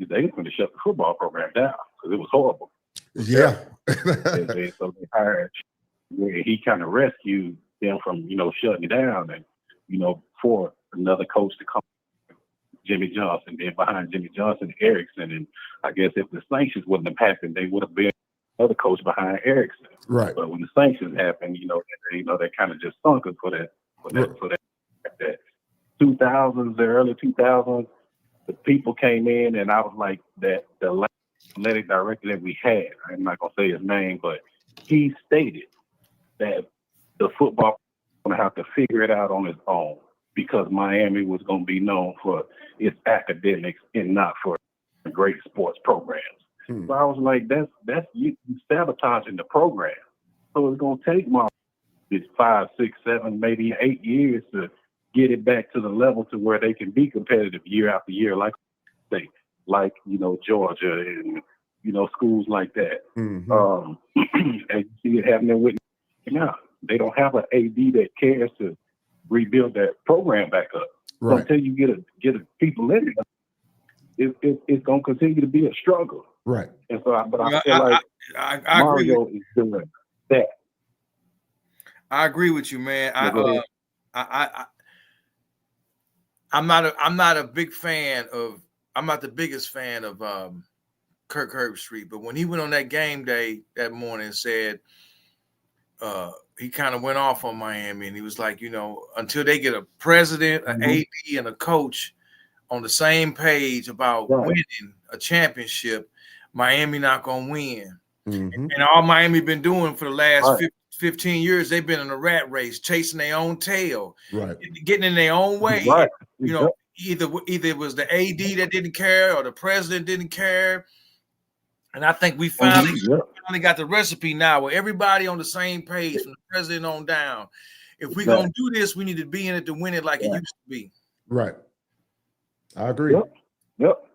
they were going to shut the football program down because it was horrible. Yeah. So they hired, he kind of rescued them from, shutting down and, for another coach to come, Jimmy Johnson, then behind Jimmy Johnson, Erickson. And I guess if the sanctions wouldn't have happened, they would have been another coach behind Erickson. Right. But when the sanctions happened, they kind of just sunk us for that 2000s, the early 2000s. The people came in, and I was like that. The athletic director that we had, I'm not gonna say his name, but he stated that the football was gonna have to figure it out on its own because Miami was gonna be known for its academics and not for great sports programs. So I was like, that's you sabotaging the program. So it's gonna take Mario it's 5, 6, 7, maybe 8 years to get it back to the level to where they can be competitive year after year, like Georgia and schools like that. Mhm. And you see it happening with now. They don't have an AD that cares to rebuild that program back up. So Right. until you get a people in it, it's gonna continue to be a struggle. Right. And so, I feel like I agree. Mario is doing that. I agree with you, man. Go ahead. I'm not a big fan of. I'm not the biggest fan of Kirk Herbstreit, but when he went on that game day that morning and said he kind of went off on Miami, and he was like, until they get a president, an AD, and a coach on the same page about winning a championship, Miami not gonna win. Mhm. And all Miami been doing for the last 15 years, they've been in a rat race, chasing their own tail, Right. getting in their own way. Right. Either it was the AD that didn't care or the president didn't care. And I think we finally got the recipe now where everybody on the same page, from the president on down. If we're gonna do this, we need to be in it to win it like it used to be. Right. I agree. Yep.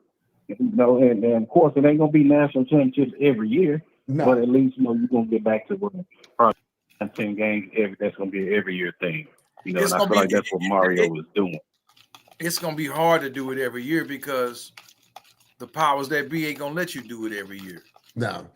And of course, it ain't gonna be national championships every year, No. but at least you're gonna get back to probably 10 games. That's gonna be an every year thing. And I feel like that's what Mario is doing. It's gonna be hard to do it every year because the powers that be ain't gonna let you do it every year. No.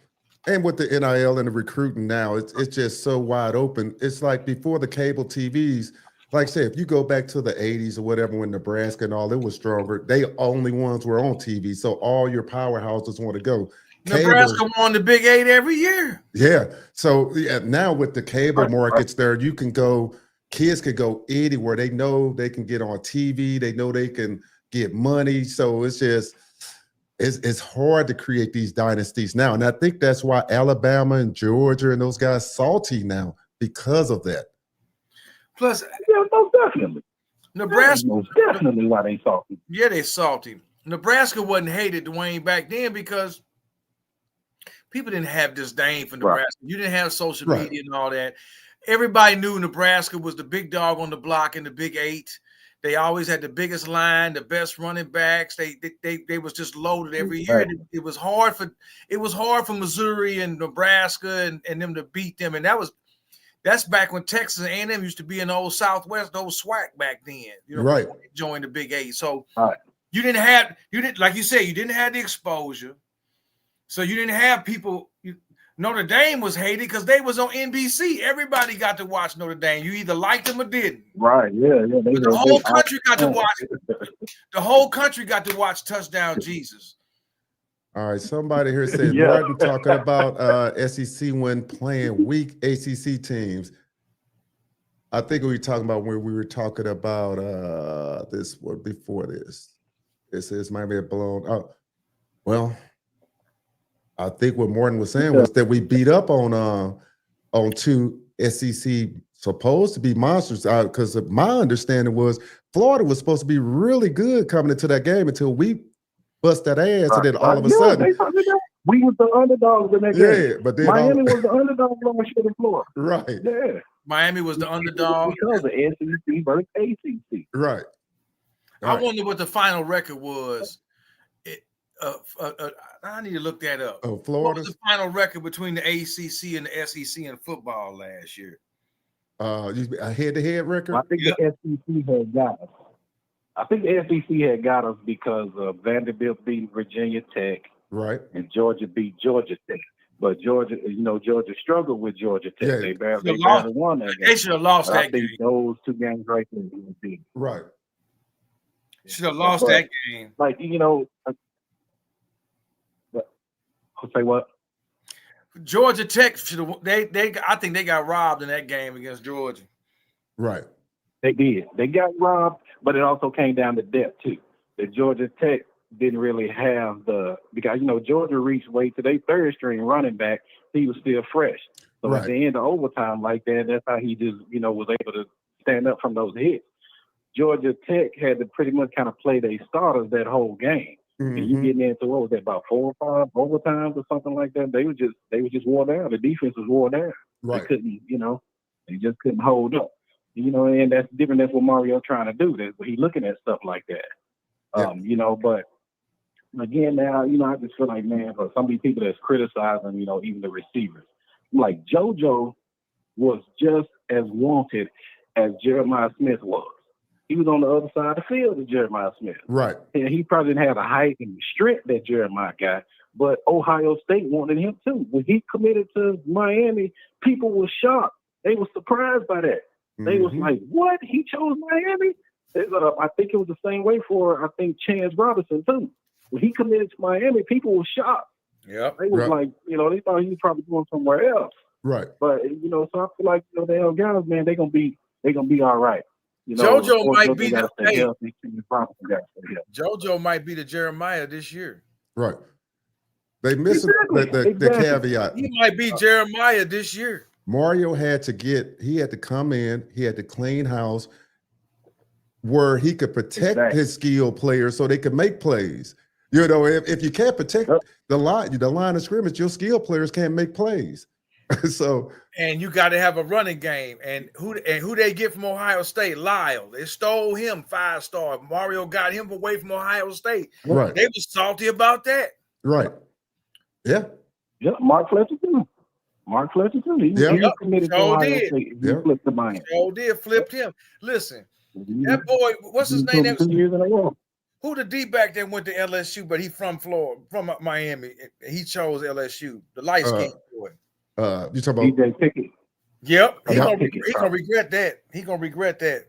And with the NIL and the recruiting now, it's just so wide open. It's like before the cable TVs, like I say, if you go back to the 80s or whatever, when Nebraska and all, it was stronger. They only ones were on TV. So all your powerhouses want to go. Nebraska won the Big 8 every year. Yeah. So now with the cable markets there, you can go, kids could go anywhere. They know they can get on TV. They know they can get money. So it's just, it's hard to create these dynasties now. And I think that's why Alabama and Georgia and those guys salty now because of that. Plus, most definitely. Nebraska, most definitely why they salty. Yeah, they salty. Nebraska wasn't hated, Dwayne, back then because people didn't have disdain for Nebraska. Right. You didn't have social media and all that. Everybody knew Nebraska was the big dog on the block in the Big 8. They always had the biggest line, the best running backs. They was just loaded every year. Right. It was hard for Missouri and Nebraska and them to beat them. And that's back when Texas and A&M used to be in the old Southwest, the old SWAC back then. Right. Joined the Big 8. So you didn't like you said, you didn't have the exposure. So you didn't have people. Notre Dame was hated because they was on NBC. Everybody got to watch Notre Dame. You either liked them or didn't. Right. Yeah. The whole country got to watch it. The whole country got to watch Touchdown Jesus. All right. Somebody here said Martin talking about SEC when playing weak ACC teams. I think we were talking about when we were talking about this one before this. This is might be blown. Oh, well. I think what Morton was saying was that we beat up on two SEC supposed to be monsters. Because my understanding was Florida was supposed to be really good coming into that game until we bust that ass, and then all of a sudden we was the underdogs in that game. Yeah, but then Miami was the underdog last year in Florida. Right. Yeah. Miami was the underdog because of SEC versus ACC. Right. I wonder what the final record was. I need to look that up. Oh, Florida. What was the final record between the ACC and the SEC in football last year? A head-to-head record. I think the SEC had got us. I think the SEC had got us because Vanderbilt beat Virginia Tech, right, and Georgia beat Georgia Tech. But Georgia struggled with Georgia Tech. Yeah. They barely won that game. They should have lost that game. I think those two games right there. Right. Should have lost that game. Like say what? Georgia Tech should have. I think they got robbed in that game against Georgia. Right. They did. They got robbed, but it also came down to depth too. The Georgia Tech didn't really have because Georgia reached way to their third string running back. He was still fresh. So at the end of overtime like that, that's how he just was able to stand up from those hits. Georgia Tech had to pretty much kind of play their starters that whole game. Mm-hmm. And you getting into what was that, about 4 or 5 overtimes or something like that? They were just wore down. The defense was wore down. Right. They couldn't, They just couldn't hold up. You know, and that's different. That's what Mario trying to do. That's what he looking at stuff like that. You know, but again, now, you know, I just feel like, man, for some of these people that's criticizing, you know, even the receivers, like JoJo was just as wanted as Jeremiah Smith was. He was on the other side of the field as Jeremiah Smith. Right. And he probably didn't have the height and the strength that Jeremiah got, but Ohio State wanted him too. When he committed to Miami, people were shocked. They were surprised by that. They was like, what? He chose Miami? I think it was the same way for, I think, Chance Robinson too. When he committed to Miami, people were shocked. Yeah. They was like, you know, they thought he was probably going somewhere else. Right. But, you know, so I feel like, you know, the guys, man, they're gonna be all right. You know, JoJo might be the JoJo might be the Jeremiah this year. Right. They missed the caveat. He might be Jeremiah this year. Mario had to come in, he had to clean house where he could protect his skilled players so they could make plays. You know, if you can't protect the line of scrimmage, your skilled players can't make plays. So, and you got to have a running game. And who they get from Ohio State? Lyle. They stole him, 5-star. Mario got him away from Ohio State. Right. They was salty about that. Right. Yeah. Yeah, Mark Fletcher too. He was committed to Ohio State. He flipped the Miami. Flipped him. Listen, that boy, what's his name? 2 years in a row. Who the D-back that went to LSU, but he from Florida, from Miami. He chose LSU, the light-skinned boy. You talking about DJ Pickett? Yep. He gonna regret that. He gonna regret that.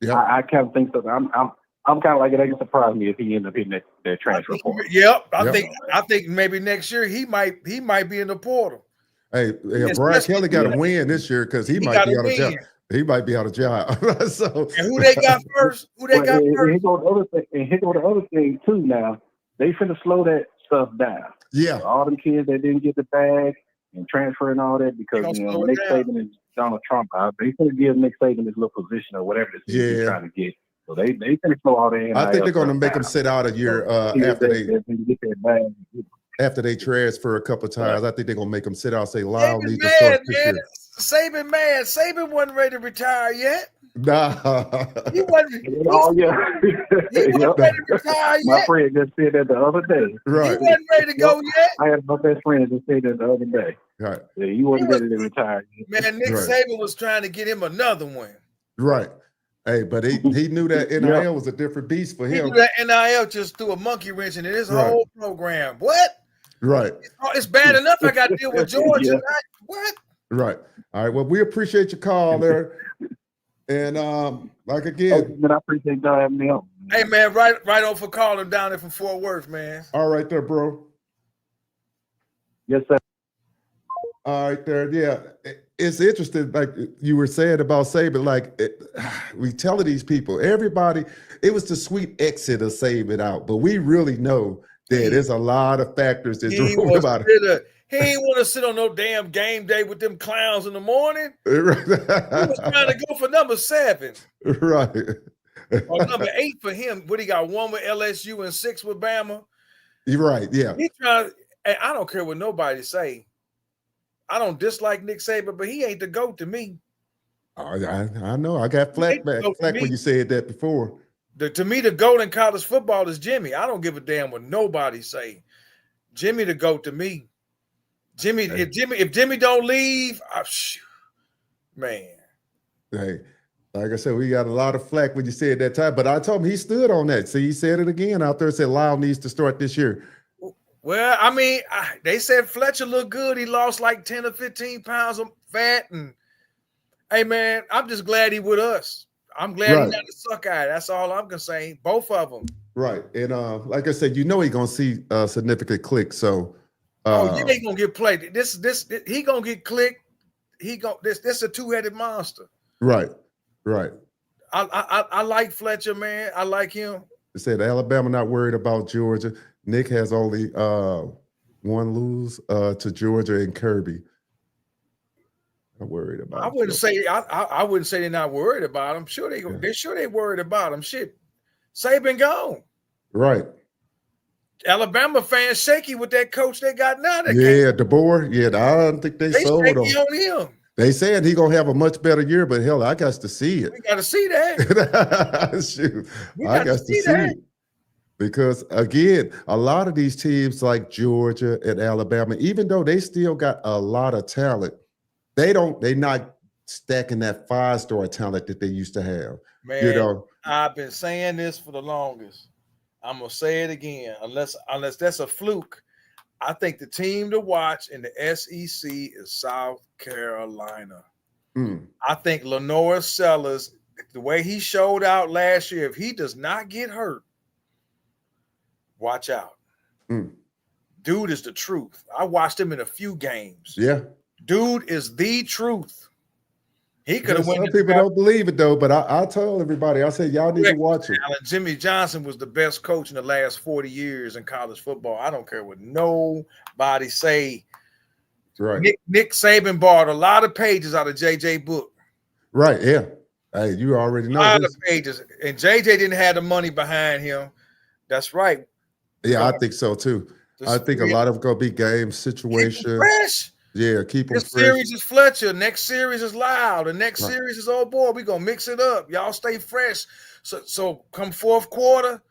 Yeah. I kind of think so. I'm kind of like, it ain't surprise me if he ended up in that transfer portal. Yep. I think maybe next year he might be in the portal. Hey, Brian Kelly got to win this year because he might be out of job. He might be out of job. So, and who they got first? And here go the other thing too. Now they finna slow that stuff down. Yeah, all them kids that didn't get the bag and transfer and all that because, you know, Nick Saban and Donald Trump, they finna give Nick Saban this little position or whatever this is he's trying to get. So they finna slow all that. I think they're going to make him sit out a year after they get that bag. After they transfer a couple of times. I think they're going to make him sit out. Say, Lyle needs to start this year. Saban wasn't ready to retire yet. Nah. He wasn't. He wasn't ready to retire yet. My friend just said that the other day. Right. He wasn't ready to go yet. I had my best friend just said that the other day. Right. Yeah, he wasn't ready to retire yet. Man, Nick Saban was trying to get him another one. Right. Hey, but he knew that NIL was a different beast for him. He knew that NIL just threw a monkey wrench into his whole program. What? Right. It's bad enough I got to deal with Georgia. What? Right. All right. Well, we appreciate your call there. And like again, I appreciate y'all having me on. Hey man, right on for calling down there from Fort Worth, man. All right there, bro. Yes, sir. All right there. Yeah. It's interesting, like you were saying about Saban, like we tell these people, everybody, it was the sweet exit of Saban out, but we really know that there's a lot of factors that drove about it. He ain't want to sit on no damn game day with them clowns in the morning. He was trying to go for number 7. Right. Or number 8 for him. What he got, 1 with LSU and 6 with Bama? You're right, yeah. He trying, and I don't care what nobody say. I don't dislike Nick Saban, but he ain't the GOAT to me. I know. I got flack when you said that before. To me, the GOAT in college football is Jimmy. I don't give a damn what nobody say. Jimmy the GOAT to me. If Jimmy don't leave, man. Hey, like I said, we got a lot of flack when you said that time, but I told him he stood on that. See, he said it again out there, said Lyle needs to start this year. Well, I mean, they said Fletcher looked good. He lost like 10 or 15 pounds of fat. And hey, man, I'm just glad he with us. I'm glad he's not a suck eye. That's all I'm gonna say. Both of them. Right. And like I said, you know he's gonna see a significant click. So he ain't gonna get played. This he gonna get clicked. This a two-headed monster. Right. Right. I like Fletcher, man. I like him. They said Alabama not worried about Georgia. Nick has only one lose to Georgia and Kirby. Not worried about. I wouldn't say they're not worried about him. Sure they worried about him. Shit, Saban gone. Right. Alabama fans shaky with that coach they got now. DeBoer. Yeah, I don't think they sold him. On him. They saying he gonna have a much better year, but hell, I got to see it. We got to see that. Shoot, We I got got to see that. it. Because again, a lot of these teams like Georgia and Alabama, even though they still got a lot of talent, they're not stacking that 5-star talent that they used to have. Man, You know, I've been saying this for the longest. I'm gonna say it again. Unless that's a fluke, I think the team to watch in the SEC is South Carolina. I think Lenore Sellers, the way he showed out last year, if he does not get hurt, watch out. Dude is the truth. I watched him in a few games. Yeah. Dude is the truth. He could have won. Some people don't believe it though, but I told everybody, I said, y'all need to watch him. Jimmy Johnson was the best coach in the last 40 years in college football. I don't care what nobody say. Right. Nick Saban borrowed a lot of pages out of JJ book. Right. Yeah. Hey, you already know. A lot of pages. And JJ didn't have the money behind him. That's right. Yeah, I think so too. I think a lot of it gonna be game situation. Fresh. Yeah, keep them fresh. This series is Fletcher. Next series is Loud. The next series is old boy. We're gonna mix it up. Y'all stay fresh. So come fourth quarter,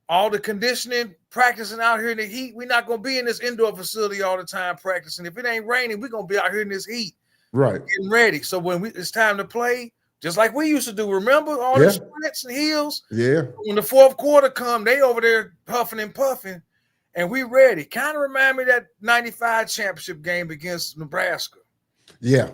all the conditioning, practicing out here in the heat. We're not gonna be in this indoor facility all the time practicing. If it ain't raining, we're gonna be out here in this heat. Right. Getting ready. So when it's time to play, just like we used to do, remember all the sprints and heels? Yeah. When the fourth quarter come, they over there puffing and puffing. And we ready. Kind of remind me of that 95 championship game against Nebraska. Yeah.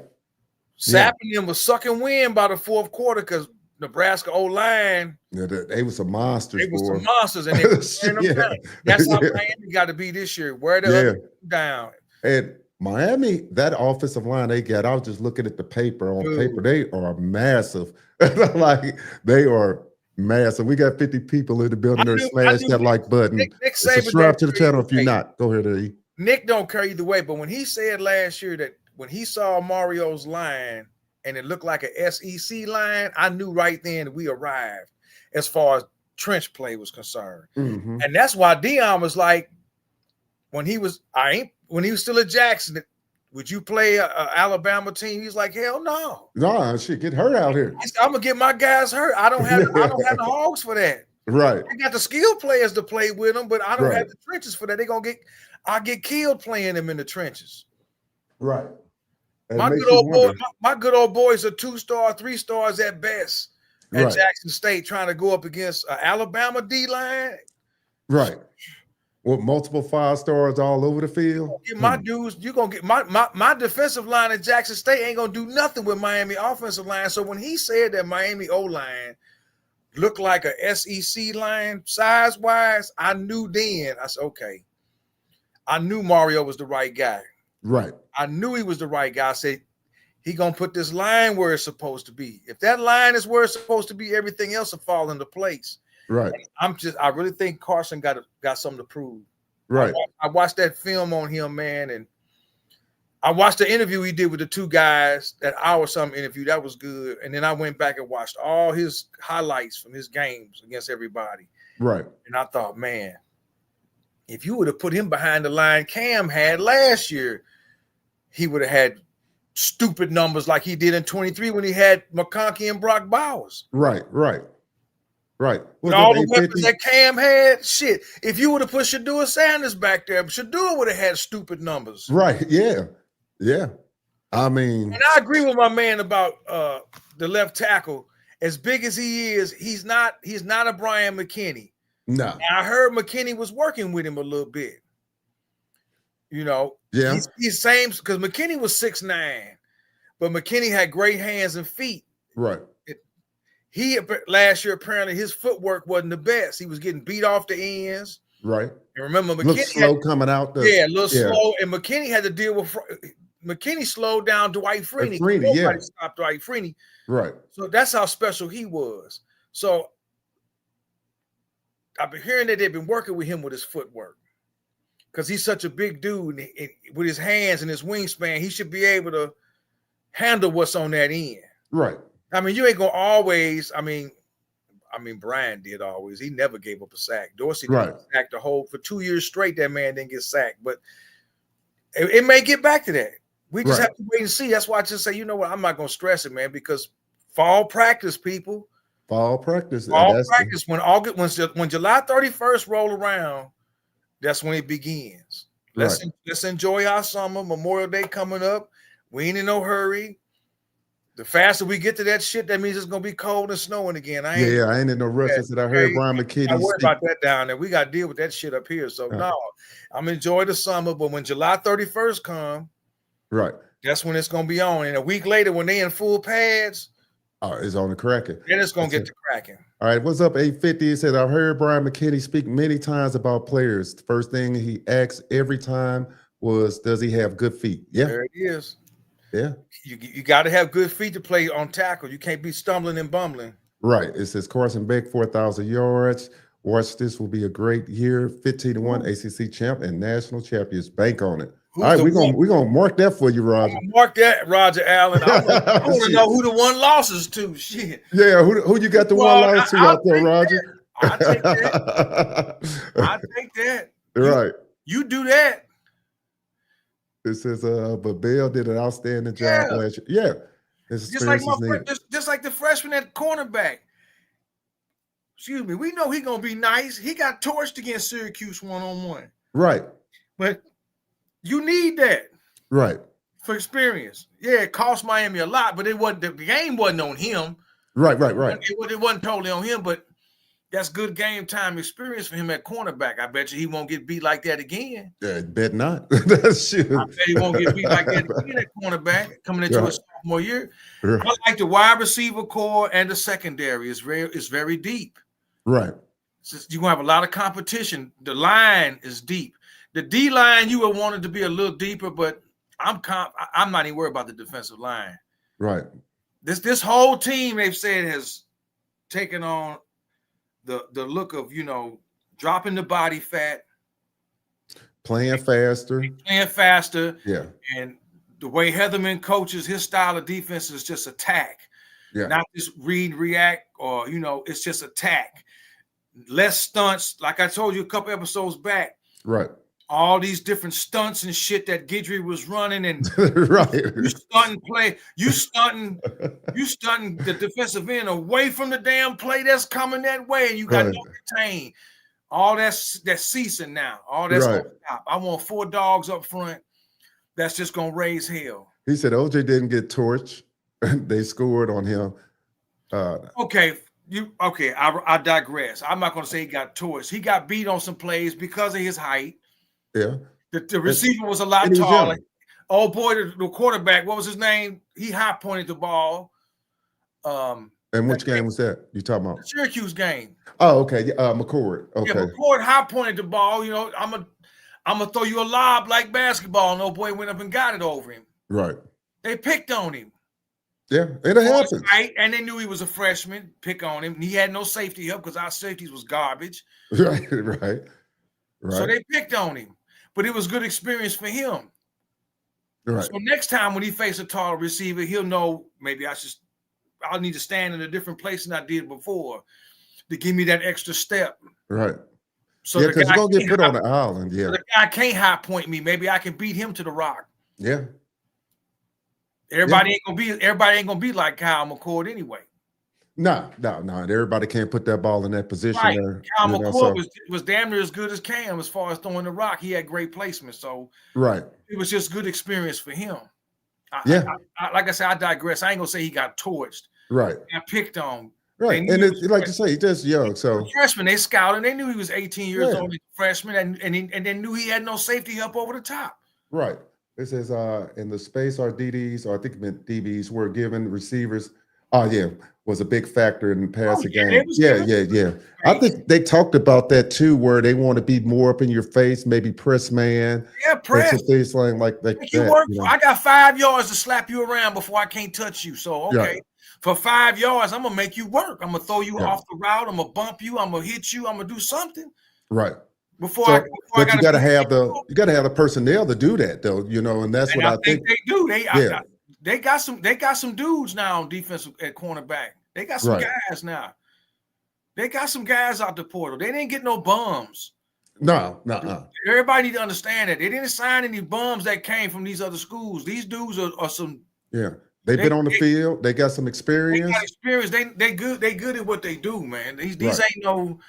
Sapping them was sucking wind by the fourth quarter because Nebraska O-line. Yeah, they was some monsters. They was some monsters. And they was them down. That's how Miami got to be this year. Wear the other down. And Miami, that offensive line they got, I was just looking at the paper. On paper, they are massive. Like, they are massive. We got 50 people in the building. They're smash that like button. Nick subscribe to the channel if you're not. Go ahead, Eddie. Nick don't care either way, but when he said last year that when he saw Mario's line and it looked like a SEC line, I knew right then that we arrived as far as trench play was concerned. And that's why Dion was like, when he was still at Jackson, would you play an Alabama team? He's like, hell no. No, shit, get hurt out here. I'm gonna get my guys hurt. I don't have the hogs for that. Right. I got the skilled players to play with them, but I don't have the trenches for that. I'll get killed playing them in the trenches. Right. My good old boys are 2-star, 3 stars at best at Jackson State, trying to go up against Alabama D-line. Right. With multiple 5-stars all over the field. Get my dudes, you're gonna get my defensive line at Jackson State ain't gonna do nothing with Miami offensive line. So when he said that Miami O-line looked like a SEC line size-wise, I knew then. I said, okay. I knew Mario was the right guy. Right. I knew he was the right guy. I said, he gonna put this line where it's supposed to be. If that line is where it's supposed to be, everything else will fall into place. Right. I really think Carson got something to prove. Right. I watched that film on him, man, and I watched the interview he did with the 2 guys, that hour-something interview. That was good. And then I went back and watched all his highlights from his games against everybody. Right. And I thought, man, if you would have put him behind the line Cam had last year, he would have had stupid numbers like he did in 23 when he had McConkey and Brock Bowers. Right. With all the weapons that Cam had, shit. If you would have put Shadua Sanders back there, Shadua would have had stupid numbers. Right. Yeah. I mean, and I agree with my man about the left tackle. As big as he is, he's not a Brian McKinney. No. And I heard McKinney was working with him a little bit. You know, he's same because McKinney was 6'9", but McKinney had great hands and feet. Right. He last year apparently his footwork wasn't the best. He was getting beat off the ends. Right. And remember, McKinney looked slow coming out. A little slow. And McKinney had to deal with. McKinney slowed down Dwight Freeney. Nobody stopped Dwight Freeney. Right. So that's how special he was. So I've been hearing that they've been working with him with his footwork because he's such a big dude and with his hands and his wingspan. He should be able to handle what's on that end. Right. I mean, you ain't gonna always. I mean, Brian did always. He never gave up a sack. Dorsey didn't sack for 2 years straight. That man didn't get sacked, but it may get back to that. We just Right. have to wait and see. That's why I just say, you know what, I'm not gonna stress it, man, because fall practice, people. Fall practice. Fall That's practice when July 31st roll around, that's when it begins. Let's enjoy our summer. Memorial Day coming up. We ain't in no hurry. The faster we get to that shit, that means it's gonna be cold and snowing again. I ain't in no rush. I said I heard Brian McKinney. I worry about that down there. We got to deal with that shit up here. So no, I'm enjoying the summer. But when July 31st come, right, that's when it's gonna be on. And a week later, when they in full pads, it's on the cracking. Then it's gonna get to cracking. All right, what's up? 850. He said I heard Brian McKinney speak many times about players. The first thing he asked every time was, "Does he have good feet?" Yeah, There it is. Yeah. You got to have good feet to play on tackle. You can't be stumbling and bumbling. Right. It says Carson Beck, 4,000 yards. Watch this, will be a great year. 15-1 ACC champ and national champions. Bank on it. All right, we're gonna mark that for you, Roger. Mark that, Roger Allen. I want to know who the one losses to. Shit. Yeah, who you got the one loss to out there, Roger? I take that. Right. You do that. It says, but Bell did an outstanding job last year. Yeah. Just like the freshman at cornerback. Excuse me. We know he's gonna be nice. He got torched against Syracuse 1-on-1. Right. But you need that. Right. For experience. Yeah, it cost Miami a lot, but it wasn't the game wasn't on him. Right. It wasn't totally on him, but that's good game time experience for him at cornerback. I bet you he won't get beat like that again. Yeah, bet not. That's true. I bet he won't get beat like that again at cornerback coming into his sophomore year. Right. I like the wide receiver core and the secondary is very deep. Right. You're gonna have a lot of competition. The line is deep. The D line you would want it to be a little deeper, but I'm not even worried about the defensive line. Right. This whole team they've said has taken on the look of, dropping the body fat, playing faster. Yeah. And the way Heatherman coaches his style of defense is just attack. Yeah. Not just read, react, or it's just attack. Less stunts, like I told you a couple episodes back. Right. All these different stunts and shit that Guidry was running, and right. you stunting the defensive end away from the damn play that's coming that way, and you got no retain. All that's ceasing now. All that's gonna stop. I want 4 dogs up front. That's just gonna raise hell. He said OJ didn't get torched. They scored on him. I digress. I'm not gonna say he got torched. He got beat on some plays because of his height. Yeah. The receiver was a lot taller. Oh boy, the quarterback, what was his name? He high pointed the ball. And which game was that you talking about? The Syracuse game. Oh, okay. McCord. Okay. Yeah, McCord high pointed the ball. I'm gonna throw you a lob like basketball. No boy went up and got it over him. Right. They picked on him. Yeah, it happened. Right, and they knew he was a freshman. Pick on him. And he had no safety help because our safeties was garbage. Right. So they picked on him. But it was good experience for him. Right. So next time when he faces a taller receiver, he'll know maybe I'll need to stand in a different place than I did before to give me that extra step. Right. So because you're gonna get put on the island. Yeah. So the guy can't high point me. Maybe I can beat him to the rock. Yeah. Everybody ain't gonna be like Kyle McCord anyway. No. Everybody can't put that ball in that position. Right. There, Kyle McCord was damn near as good as Cam as far as throwing the rock. He had great placement. So it was just good experience for him. Like I said, I digress. I ain't gonna say he got torched. Right. I picked on. Right. And it's like you say, he's just young. So freshman, they scouted. They knew he was 18 years old, freshman, and they knew he had no safety help over the top. Right. It says in the space our DDs, or I think it meant DBs, were given receivers. Was a big factor in the passing game. Yeah. I think they talked about that too, where they want to be more up in your face, maybe press man. Yeah, press. Things like that. I got 5 yards to slap you around before I can't touch you. So for 5 yards, I'm gonna make you work. I'm gonna throw you off the route. I'm gonna bump you. I'm gonna hit you. I'm gonna do something. Right. You gotta have the personnel to do that though, and that's what I think they do. They got some dudes now on defense at cornerback. They got some guys now. They got some guys out the portal. They didn't get no bums. No. Everybody need to understand that they didn't sign any bums that came from these other schools. These dudes are some. Yeah, they've been on the field. They got some They experience. got experience. They good. They good at what they do, man. These Right. ain't no.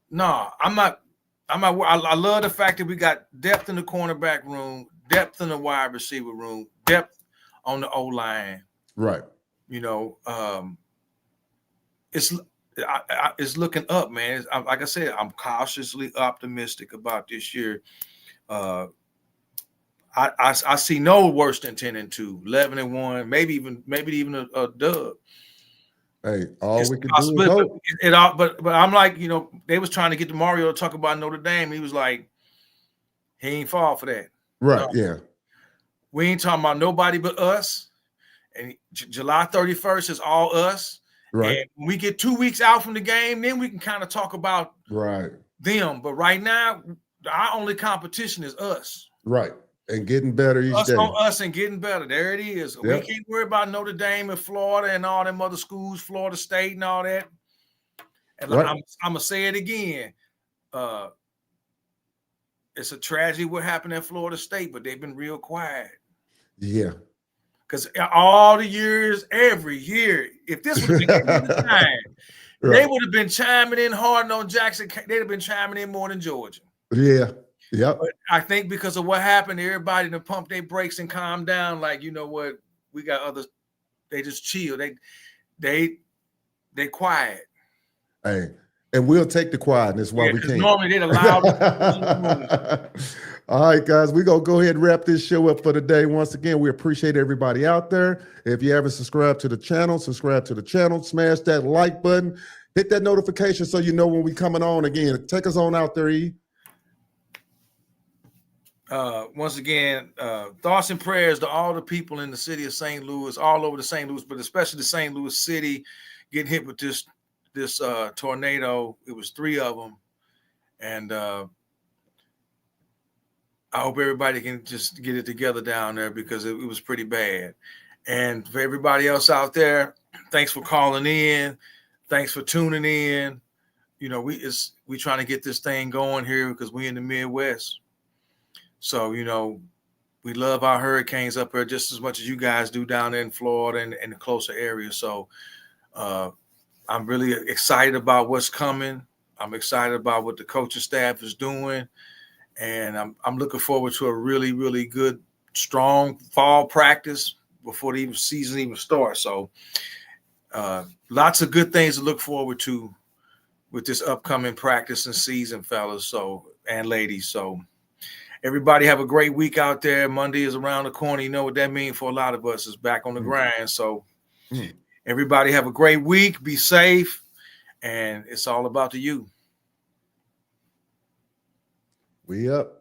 Nah, I'm not. I love the fact that we got depth in the cornerback room, depth in the wide receiver room, depth on the O line. Right. You know, it's looking up, man. Like I said, I'm cautiously optimistic about this year. I see no worse than 10-2, 11-1, maybe even a dub. Hey, all It's we can possible, do is hope. But I'm like, you know, they was trying to get Mario to talk about Notre Dame. He was like, he ain't fall for that. Right. No. Yeah. We ain't talking about nobody but us. And July 31st is all us. Right. And when we get 2 weeks out from the game, then we can kind of talk about them. But right now, our only competition is us. Right. And getting better each day. Us and getting better. There it is. Yep. We can't worry about Notre Dame and Florida and all them other schools, Florida State and all that. And I'm going to say it again. It's a tragedy what happened at Florida State, but they've been real quiet. Yeah. Because all the years, every year, if this would have been the time, they would have been chiming in hard on Jackson. They'd have been chiming in more than Georgia. Yeah. Yep. But I think because of what happened, everybody to pump their brakes and calm down. Like, you know what, we got others. They just chill. They quiet. Hey, and we'll take the quietness while we can. Normally they'd allow. All right, guys, we're going to go ahead and wrap this show up for today. Once again, we appreciate everybody out there. If you haven't subscribed to the channel, subscribe to the channel, smash that like button, hit that notification so you know when we're coming on again. Take us on out there, E. Once again, thoughts and prayers to all the people in the city of St. Louis, all over the St. Louis, but especially the St. Louis city, getting hit with this tornado. It was 3 of them. And I hope everybody can just get it together down there because it was pretty bad. And for everybody else out there, thanks for calling in. Thanks for tuning in. You know, we trying to get this thing going here because we in the Midwest. So, you know, we love our hurricanes up here just as much as you guys do down there in Florida and the closer areas. So I'm really excited about what's coming. I'm excited about what the coaching staff is doing. And I'm looking forward to a really, really good, strong fall practice before the season even starts. So lots of good things to look forward to with this upcoming practice and season, fellas. So, and ladies. So everybody have a great week out there. Monday is around the corner. You know what that means for a lot of us is back on the grind. So everybody have a great week. Be safe. And it's all about the you. We up.